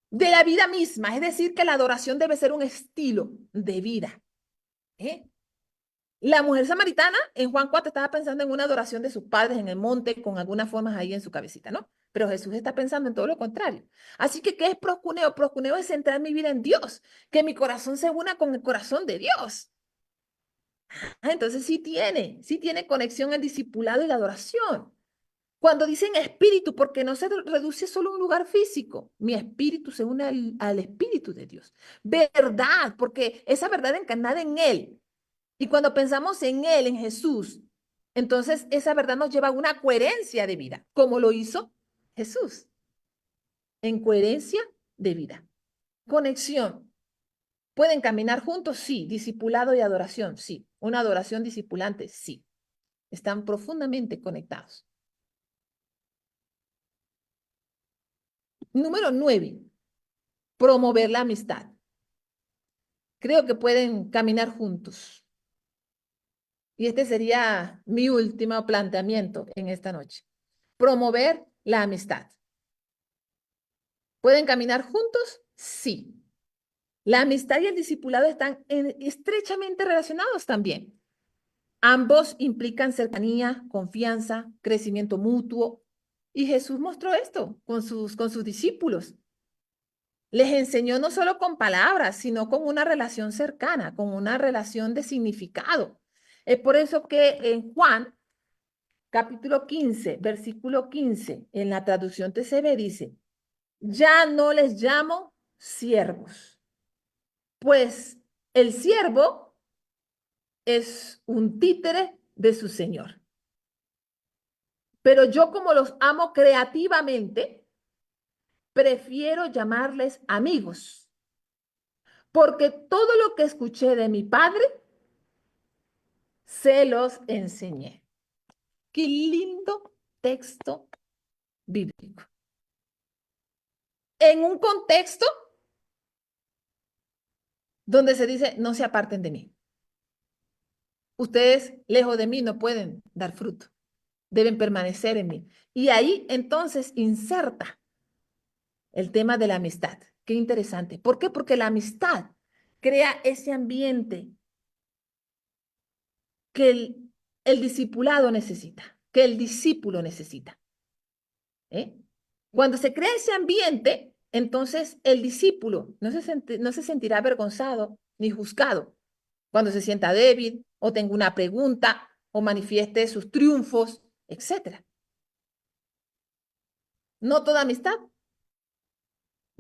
de la vida misma, es decir, que la adoración debe ser un estilo de vida. ¿Eh? La mujer samaritana en Juan 4 estaba pensando en una adoración de sus padres en el monte con algunas formas ahí en su cabecita, ¿no? Pero Jesús está pensando en todo lo contrario. Así que, ¿qué es proscuneo? Proscuneo es centrar mi vida en Dios, que mi corazón se una con el corazón de Dios. Entonces sí tiene conexión el discipulado y la adoración. Cuando dicen espíritu, porque no se reduce solo a un lugar físico, mi espíritu se une al espíritu de Dios. Verdad, porque esa verdad encarnada en Él. Y cuando pensamos en Él, en Jesús, entonces esa verdad nos lleva a una coherencia de vida, como lo hizo Jesús, en coherencia de vida. Conexión. ¿Pueden caminar juntos? Sí. Discipulado y adoración, sí. Una adoración discipulante, sí. Están profundamente conectados. Número 9, promover la amistad. Creo que pueden caminar juntos. Y este sería mi último planteamiento en esta noche. Promover la amistad. ¿Pueden caminar juntos? Sí. La amistad y el discipulado están estrechamente relacionados también. Ambos implican cercanía, confianza, crecimiento mutuo. Y Jesús mostró esto con sus discípulos. Les enseñó no solo con palabras, sino con una relación cercana, con una relación de significado. Es por eso que en Juan, capítulo 15, versículo 15, en la traducción TCB dice, ya no les llamo siervos, pues el siervo es un títere de su señor. Pero yo como los amo creativamente, prefiero llamarles amigos, porque todo lo que escuché de mi padre, se los enseñé. Qué lindo texto bíblico. En un contexto donde se dice, no se aparten de mí. Ustedes, lejos de mí, no pueden dar fruto. Deben permanecer en mí. Y ahí entonces inserta el tema de la amistad. Qué interesante. ¿Por qué? Porque la amistad crea ese ambiente que el discipulado necesita, que el discípulo necesita. ¿Eh? Cuando se crea ese ambiente, entonces el discípulo no se sentirá avergonzado ni juzgado cuando se sienta débil o tenga una pregunta o manifieste sus triunfos, etc. No toda amistad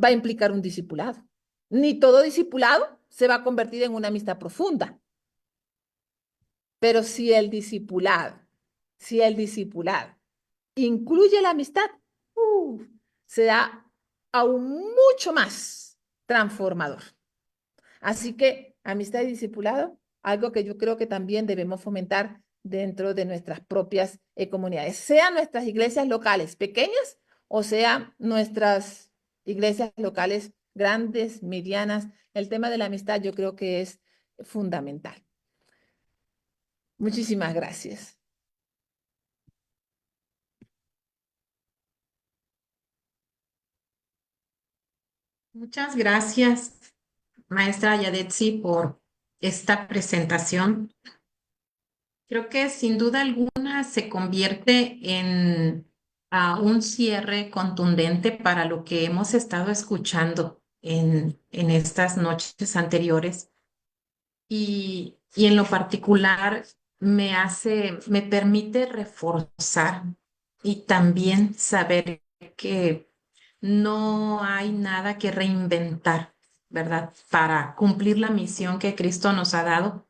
va a implicar un discipulado. Ni todo discipulado se va a convertir en una amistad profunda. Pero si el discipulado incluye la amistad, será aún mucho más transformador. Así que amistad y discipulado, algo que yo creo que también debemos fomentar dentro de nuestras propias comunidades, sean nuestras iglesias locales pequeñas o sean nuestras iglesias locales grandes, medianas. El tema de la amistad yo creo que es fundamental. Muchísimas gracias. Muchas gracias, maestra Yadetsi, por esta presentación. Creo que sin duda alguna se convierte en un cierre contundente para lo que hemos estado escuchando en estas noches anteriores y en lo particular me permite reforzar y también saber que no hay nada que reinventar, ¿verdad? Para cumplir la misión que Cristo nos ha dado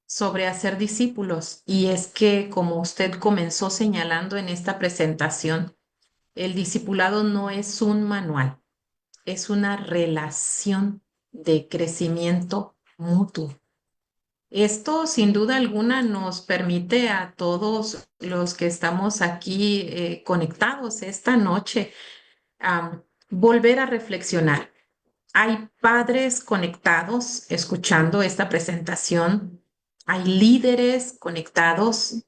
sobre hacer discípulos. Y es que, como usted comenzó señalando en esta presentación, el discipulado no es un manual, es una relación de crecimiento mutuo. Esto, sin duda alguna, nos permite a todos los que estamos aquí conectados esta noche volver a reflexionar. Hay padres conectados escuchando esta presentación, hay líderes conectados,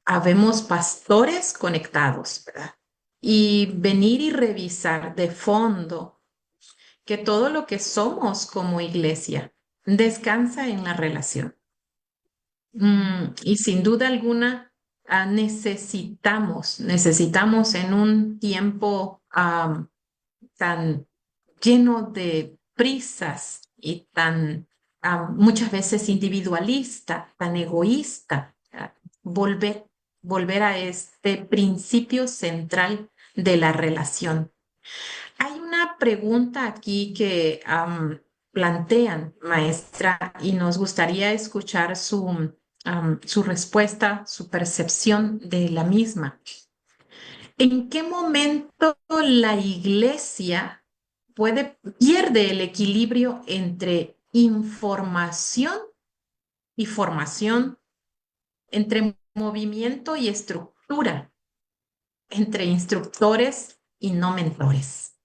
habemos pastores conectados, ¿verdad? Y venir y revisar de fondo que todo lo que somos como iglesia descansa en la relación. Y sin duda alguna, necesitamos en un tiempo tan lleno de prisas y tan muchas veces individualista, tan egoísta, volver, volver a este principio central de la relación. Hay una pregunta aquí que plantean, maestra, y nos gustaría escuchar su respuesta, su percepción de la misma. ¿En qué momento la iglesia pierde el equilibrio entre información y formación, entre movimiento y estructura, entre instructores y no mentores?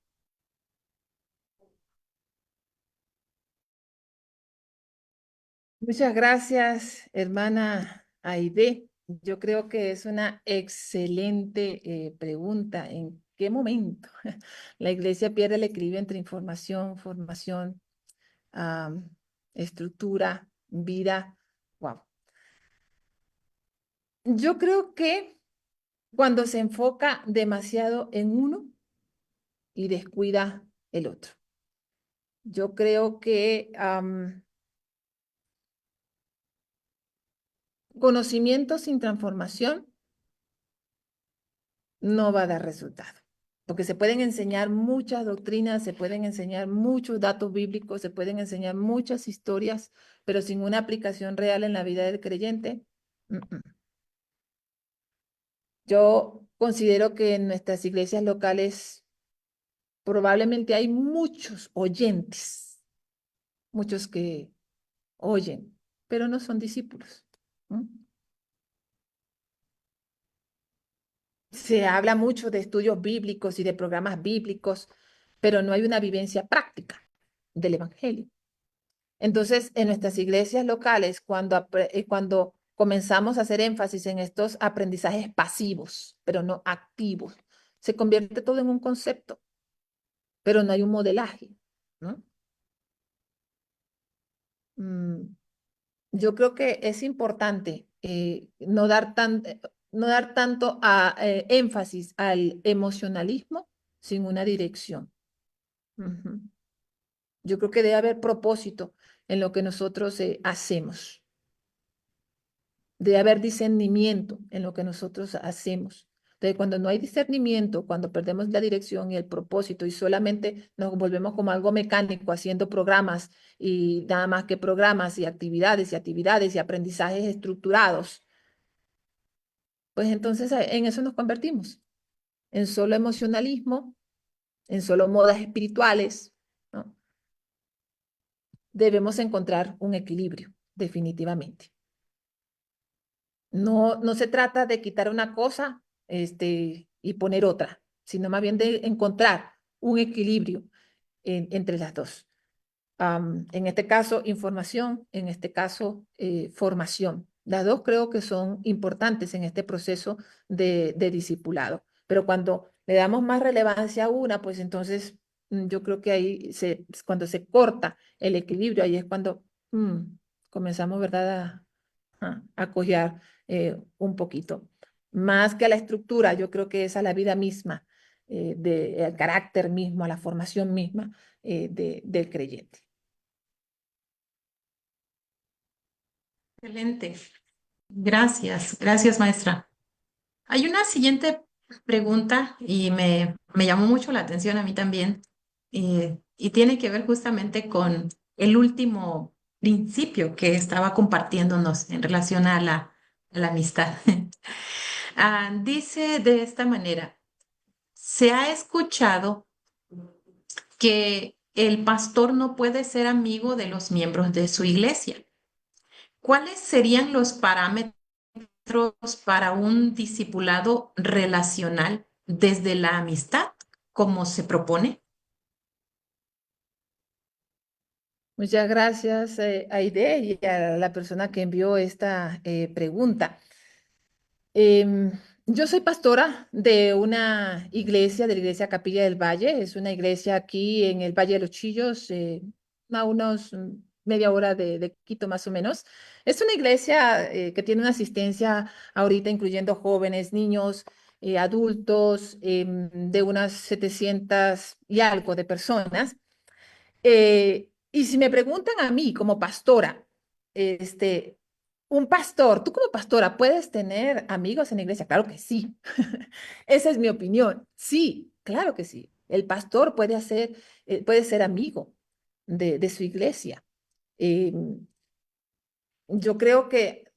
Muchas gracias, hermana Aide. Yo creo que es una excelente pregunta. ¿En qué momento la iglesia pierde el equilibrio entre información, formación, am, estructura, vida? Wow. Yo creo que cuando se enfoca demasiado en uno y descuida el otro. Yo creo que conocimiento sin transformación no va a dar resultado, porque se pueden enseñar muchas doctrinas, se pueden enseñar muchos datos bíblicos, se pueden enseñar muchas historias, pero sin una aplicación real en la vida del creyente. Yo considero que en nuestras iglesias locales probablemente hay muchos oyentes, muchos que oyen, pero no son discípulos. ¿No? Se habla mucho de estudios bíblicos y de programas bíblicos, pero no hay una vivencia práctica del evangelio. Entonces, en nuestras iglesias locales, cuando comenzamos a hacer énfasis en estos aprendizajes pasivos, pero no activos, se convierte todo en un concepto, pero no hay un modelaje, ¿no? Mm, yo creo que es importante no dar tanto énfasis al emocionalismo sin una dirección. Ujú. Yo creo que debe haber propósito en lo que nosotros hacemos. Debe haber discernimiento en lo que nosotros hacemos. Entonces, cuando no hay discernimiento, cuando perdemos la dirección y el propósito y solamente nos volvemos como algo mecánico, haciendo programas y nada más que programas y actividades y aprendizajes estructurados, pues entonces en eso nos convertimos, en solo emocionalismo, en solo modas espirituales, ¿no? Debemos encontrar un equilibrio, definitivamente. No se trata de quitar una cosa, y poner otra, sino más bien de encontrar un equilibrio entre las dos. En este caso, información, en este caso, formación. Las dos creo que son importantes en este proceso de discipulado. Pero cuando le damos más relevancia a una, pues entonces yo creo que ahí cuando se corta el equilibrio, ahí es cuando comenzamos, ¿verdad? A cojear un poquito. Más que a la estructura, yo creo que es a la vida misma, al carácter mismo, a la formación misma del creyente. Excelente. Gracias, gracias, maestra. Hay una siguiente pregunta y me llamó mucho la atención a mí también, y tiene que ver justamente con el último principio que estaba compartiéndonos en relación a la amistad. Dice de esta manera, se ha escuchado que el pastor no puede ser amigo de los miembros de su iglesia. ¿Cuáles serían los parámetros para un discipulado relacional desde la amistad, como se propone? Muchas gracias, Aide, y a la persona que envió esta pregunta. Em, yo soy pastora de una iglesia, de la iglesia Capilla del Valle. Es una iglesia aquí en el Valle de los Chillos, a unos media hora de Quito más o menos. Es una iglesia que tiene una asistencia ahorita, incluyendo jóvenes, niños, adultos, de unas 700 y algo de personas. Y si me preguntan a mí como pastora, este, un pastor, tú como pastora, ¿puedes tener amigos en la iglesia? Claro que sí. Esa es mi opinión. Sí, claro que sí. El pastor puede ser amigo de su iglesia. Em, yo creo que,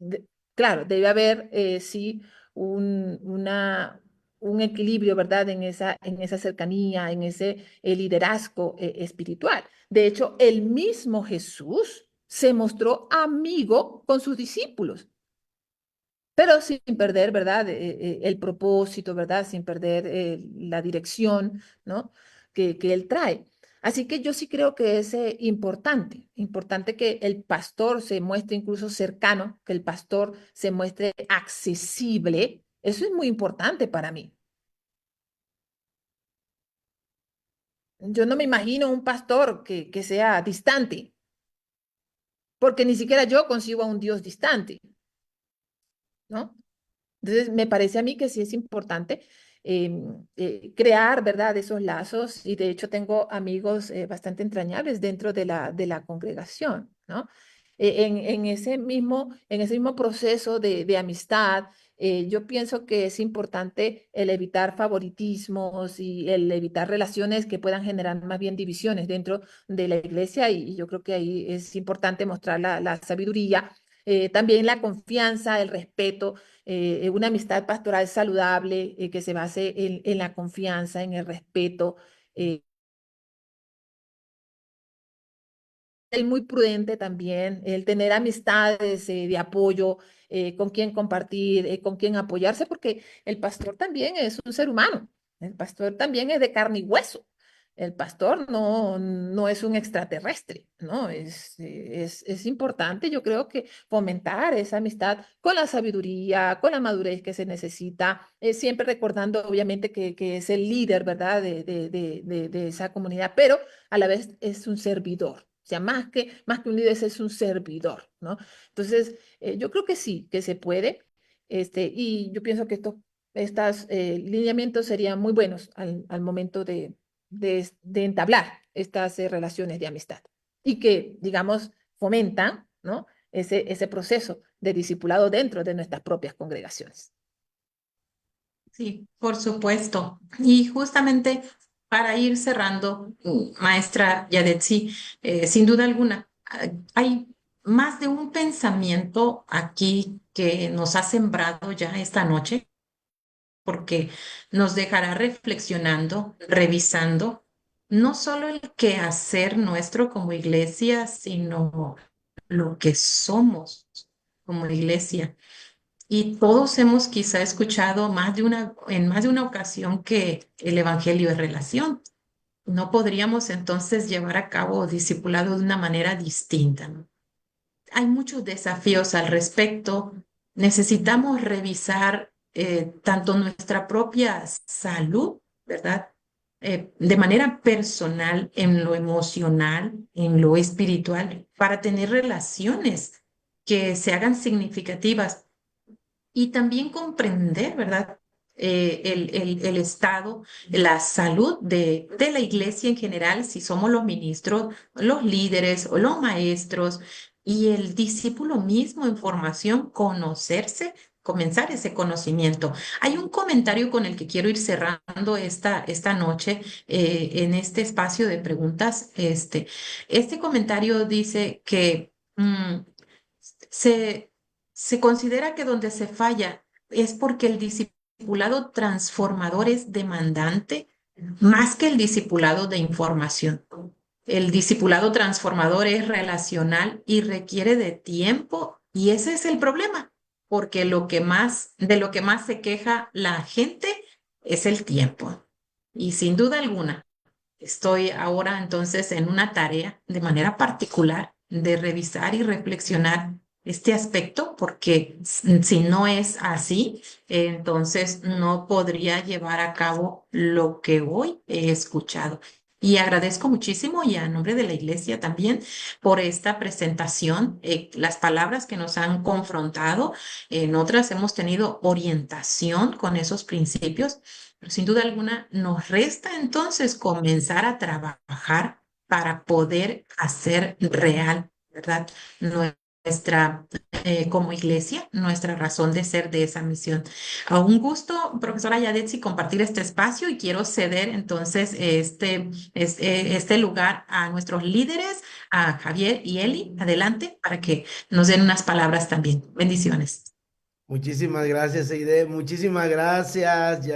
claro, debe haber, sí, un, una, un equilibrio, ¿verdad? En esa cercanía, en ese liderazgo espiritual. De hecho, el mismo Jesús se mostró amigo con sus discípulos, pero sin perder, ¿verdad? El propósito, ¿verdad? Sin perder la dirección, ¿no? Que él trae. Así que yo sí creo que es importante que el pastor se muestre incluso cercano, que el pastor se muestre accesible. Eso es muy importante para mí. Yo no me imagino un pastor que sea distante, porque ni siquiera yo concibo a un Dios distante, ¿no? Entonces, me parece a mí que sí es importante crear, ¿verdad?, esos lazos y de hecho tengo amigos bastante entrañables dentro de la congregación, ¿no? En ese mismo proceso de amistad, yo pienso que es importante el evitar favoritismos y el evitar relaciones que puedan generar más bien divisiones dentro de la iglesia y yo creo que ahí es importante mostrar la sabiduría, también la confianza, el respeto, una amistad pastoral saludable que se base en la confianza, en el respeto. eh, el muy prudente también, el tener amistades de apoyo, con quien compartir, con quien apoyarse, porque el pastor también es un ser humano, el pastor también es de carne y hueso. El pastor no es un extraterrestre, ¿no? Es importante, yo creo que fomentar esa amistad con la sabiduría, con la madurez que se necesita, siempre recordando obviamente que es el líder, ¿verdad? De esa comunidad, pero a la vez es un servidor. O sea, más que un líder, ese es un servidor, ¿no? Entonces, yo creo que sí, que se puede. Y yo pienso que estos lineamientos serían muy buenos al momento de entablar estas relaciones de amistad y que, digamos, fomentan, ¿no? Ese proceso de discipulado dentro de nuestras propias congregaciones. Sí, por supuesto. Y justamente para ir cerrando, maestra Yadetsi, sin duda alguna, hay más de un pensamiento aquí que nos ha sembrado ya esta noche, porque nos dejará reflexionando, revisando, no solo el quehacer nuestro como iglesia, sino lo que somos como iglesia. Y todos hemos quizá escuchado en más de una ocasión que el Evangelio es relación. No podríamos entonces llevar a cabo discipulado de una manera distinta, ¿no? Hay muchos desafíos al respecto. Necesitamos revisar tanto nuestra propia salud, ¿verdad? de manera personal, en lo emocional, en lo espiritual, para tener relaciones que se hagan significativas y también comprender, ¿verdad? El estado, la salud de la iglesia en general, si somos los ministros, los líderes o los maestros y el discípulo mismo en formación, conocerse, comenzar ese conocimiento. Hay un comentario con el que quiero ir cerrando esta noche en este espacio de preguntas. Este comentario dice que se, se considera que donde se falla es porque el discipulado transformador es demandante más que el discipulado de información. El discipulado transformador es relacional y requiere de tiempo y ese es el problema, porque de lo que más se queja la gente es el tiempo. Y sin duda alguna, estoy ahora entonces en una tarea de manera particular de revisar y reflexionar este aspecto, porque si no es así, entonces no podría llevar a cabo lo que hoy he escuchado. Y agradezco muchísimo y a nombre de la iglesia también por esta presentación, las palabras que nos han confrontado. En otras hemos tenido orientación con esos principios, pero sin duda alguna nos resta entonces comenzar a trabajar para poder hacer real, ¿verdad? Nuestra, como iglesia, nuestra razón de ser de esa misión. A un gusto, profesora Yadetsi, compartir este espacio y quiero ceder entonces este lugar a nuestros líderes, a Javier y Eli. Adelante para que nos den unas palabras también. Bendiciones. Muchísimas gracias, Eide. Muchísimas gracias,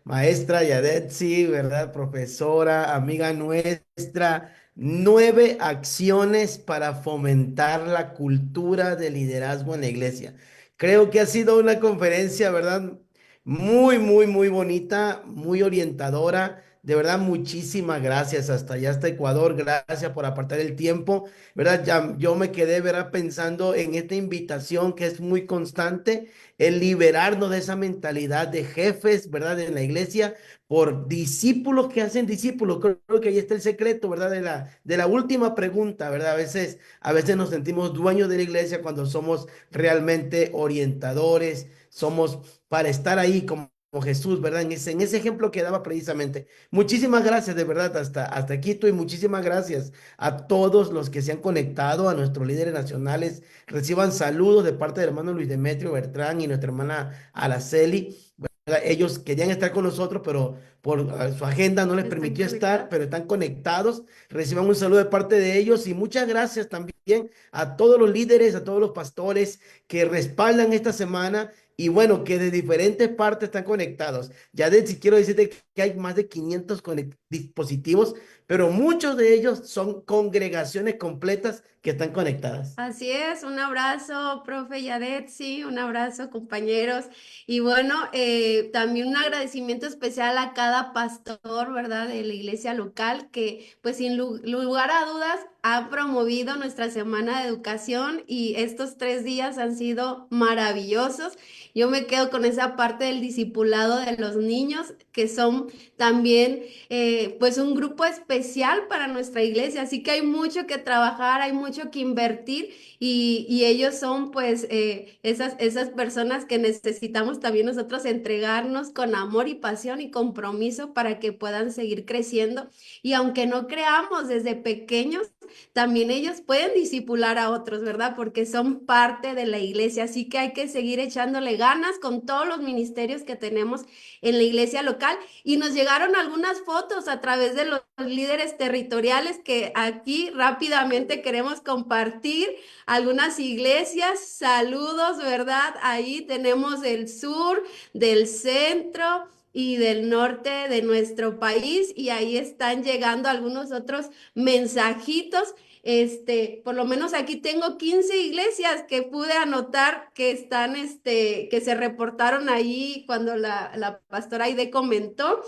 maestra Yadetsi, ¿verdad? Profesora, amiga nuestra. 9 acciones para fomentar la cultura de liderazgo en la iglesia. Creo que ha sido una conferencia, ¿verdad? Muy, muy, muy bonita, muy orientadora. De verdad, muchísimas gracias. Hasta allá, hasta Ecuador. Gracias por apartar el tiempo. ¿Verdad? Ya, yo me quedé, ¿verdad? Pensando en esta invitación que es muy constante, el liberarnos de esa mentalidad de jefes, ¿verdad? En la iglesia, por discípulos que hacen discípulos. Creo que ahí está el secreto, ¿verdad? De la última pregunta, ¿verdad? A veces nos sentimos dueños de la iglesia cuando somos realmente orientadores, somos para estar ahí como Jesús, ¿verdad? En ese ejemplo que daba precisamente. Muchísimas gracias, de verdad, hasta Quito, y muchísimas gracias a todos los que se han conectado, a nuestros líderes nacionales. Reciban saludos de parte del hermano Luis Demetrio Bertrán y nuestra hermana Araceli. ¿Verdad? Ellos querían estar con nosotros, pero por su agenda no les Están permitió estar, conectados. pero están conectados. Reciban un saludo de parte de ellos y muchas gracias también a todos los líderes, a todos los pastores que respaldan esta semana y bueno, que de diferentes partes están conectados. Ya de si quiero decirte que hay más de 500 dispositivos, pero muchos de ellos son congregaciones completas que están conectadas. Así es, un abrazo, profe Yadetsi, un abrazo, compañeros. Y bueno, también un agradecimiento especial a cada pastor, ¿verdad?, de la iglesia local, que pues sin lugar a dudas ha promovido nuestra semana de educación y estos 3 días han sido maravillosos. Yo me quedo con esa parte del discipulado de los niños, que son también pues un grupo especial para nuestra iglesia, así que hay mucho que trabajar, hay mucho que invertir y ellos son pues esas personas que necesitamos también nosotros entregarnos con amor y pasión y compromiso para que puedan seguir creciendo y aunque no creamos desde pequeños, también ellos pueden discipular a otros, ¿verdad? Porque son parte de la iglesia, así que hay que seguir echándole ganas con todos los ministerios que tenemos en la iglesia local y nos llegaron algunas fotos a través de los líderes territoriales que aquí rápidamente queremos compartir. Algunas iglesias, saludos, ¿verdad? Ahí tenemos el sur, del centro y del norte de nuestro país y ahí están llegando algunos otros mensajitos. Por lo menos aquí tengo 15 iglesias que pude anotar que están, que se reportaron ahí cuando la pastora Aide comentó.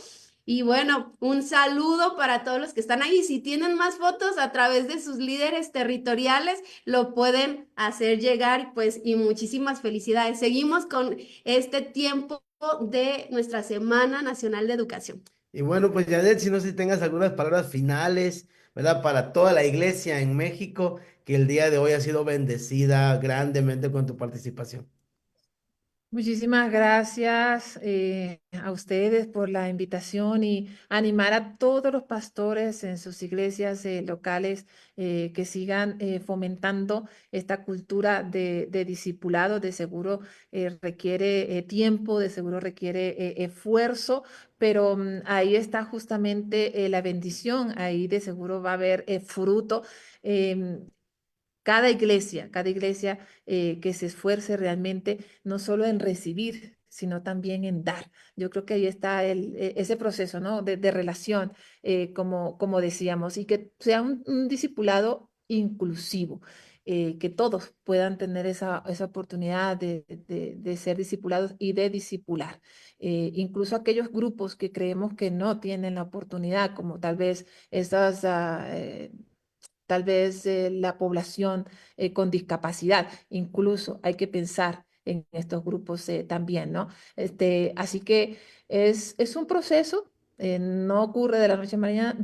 Y bueno, un saludo para todos los que están ahí. Si tienen más fotos a través de sus líderes territoriales, lo pueden hacer llegar, pues, y muchísimas felicidades. Seguimos con este tiempo de nuestra Semana Nacional de Educación. Y bueno, pues Janet, si no sé si tengas algunas palabras finales, ¿verdad? Para toda la iglesia en México, que el día de hoy ha sido bendecida grandemente con tu participación. Muchísimas gracias a ustedes por la invitación y animar a todos los pastores en sus iglesias locales que sigan fomentando esta cultura de discipulado. De seguro requiere tiempo, de seguro requiere esfuerzo, pero ahí está justamente la bendición, ahí de seguro va a haber fruto. em, cada iglesia que se esfuerce realmente no solo en recibir, sino también en dar. Yo creo que ahí está ese proceso, ¿no? de relación, como decíamos, y que sea un discipulado inclusivo. Que todos puedan tener esa oportunidad de ser discipulados y de discipular. Incluso aquellos grupos que creemos que no tienen la oportunidad, como tal vez esas tal vez la población con discapacidad. Incluso hay que pensar en estos grupos también, ¿no? Así que es un proceso. No ocurre de la noche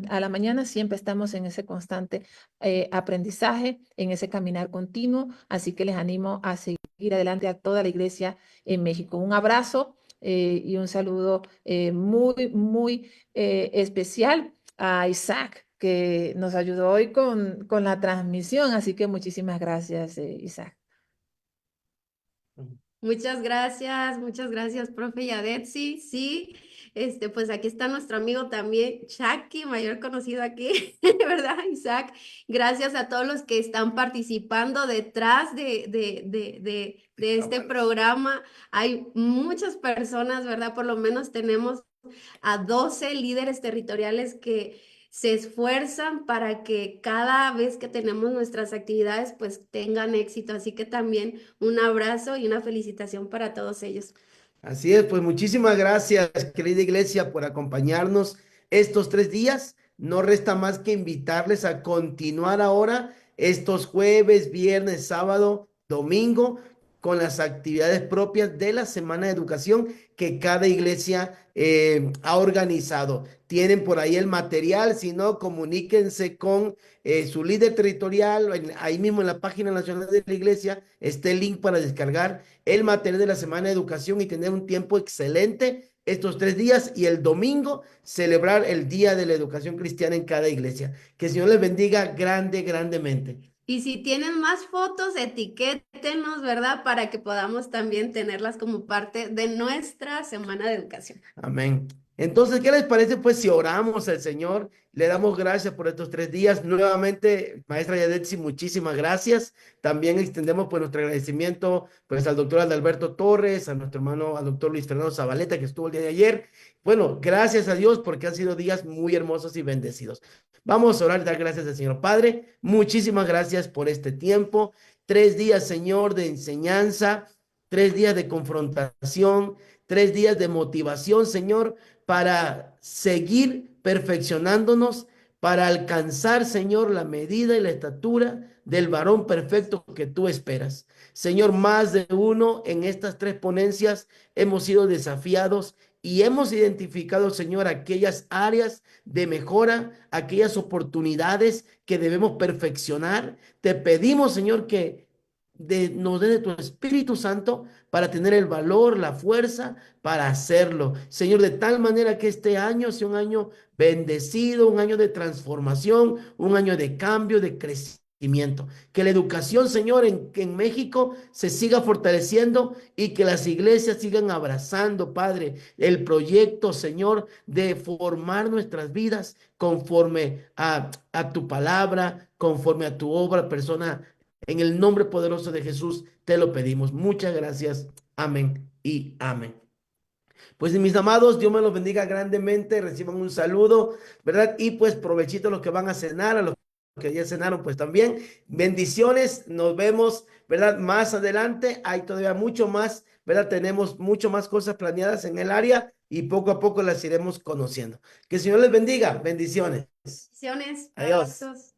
a la mañana, siempre estamos en ese constante aprendizaje, en ese caminar continuo, así que les animo a seguir adelante a toda la iglesia en México. Un abrazo y un saludo muy, muy especial a Isaac, que nos ayudó hoy con la transmisión. Así que muchísimas gracias, Isaac. Muchas gracias, profe Yadetsi. Sí, pues aquí está nuestro amigo también, Chucky, mayor conocido aquí, ¿verdad, Isaac? Gracias a todos los que están participando detrás de este programa. Hay muchas personas, ¿verdad? Por lo menos tenemos a 12 líderes territoriales que se esfuerzan para que cada vez que tenemos nuestras actividades pues tengan éxito. Así que también un abrazo y una felicitación para todos ellos. Así es, pues muchísimas gracias, querida iglesia, por acompañarnos estos 3 días. No resta más que invitarles a continuar ahora estos jueves, viernes, sábado, domingo, con las actividades propias de la Semana de Educación que cada iglesia ha organizado. Tienen por ahí el material, si no, comuníquense con su líder territorial, ahí mismo en la página nacional de la iglesia está el link para descargar el material de la Semana de Educación y tener un tiempo excelente estos 3 días y el domingo celebrar el Día de la Educación Cristiana en cada iglesia. Que el Señor les bendiga grandemente. Y si tienen más fotos, etiquétenos, ¿verdad? Para que podamos también tenerlas como parte de nuestra Semana de Educación. Amén. Entonces, ¿qué les parece? Pues si oramos al Señor, le damos gracias por estos 3 días. Nuevamente, maestra Yadetsi, muchísimas gracias. También extendemos pues nuestro agradecimiento pues al doctor Adalberto Torres, a nuestro hermano, al doctor Luis Fernando Zabaleta, que estuvo el día de ayer. Bueno, gracias a Dios porque han sido días muy hermosos y bendecidos. Vamos a orar y dar gracias al Señor. Padre, muchísimas gracias por este tiempo. 3 días, Señor, de enseñanza, 3 días de confrontación, 3 días de motivación, Señor, para seguir perfeccionándonos, para alcanzar, Señor, la medida y la estatura del varón perfecto que tú esperas. Señor, más de uno en estas 3 ponencias hemos sido desafiados y hemos identificado, Señor, aquellas áreas de mejora, aquellas oportunidades que debemos perfeccionar. Te pedimos, Señor, que nos dé de tu Espíritu Santo para tener el valor, la fuerza para hacerlo. Señor, de tal manera que este año sea un año bendecido, un año de transformación, un año de cambio, de crecimiento. Que la educación, Señor, en México se siga fortaleciendo y que las iglesias sigan abrazando, Padre, el proyecto, Señor, de formar nuestras vidas conforme a tu palabra, conforme a tu obra, persona. En el nombre poderoso de Jesús te lo pedimos. Muchas gracias. Amén y amén. Pues mis amados, Dios me los bendiga grandemente. Reciban un saludo, ¿verdad? Y pues provechito a los que van a cenar, a los que ya cenaron, pues también. Bendiciones. Nos vemos, ¿verdad? Más adelante. Hay todavía mucho más, ¿verdad? Tenemos mucho más cosas planeadas en el área y poco a poco las iremos conociendo. Que el Señor les bendiga. Bendiciones. Bendiciones, Adiós. abrazos.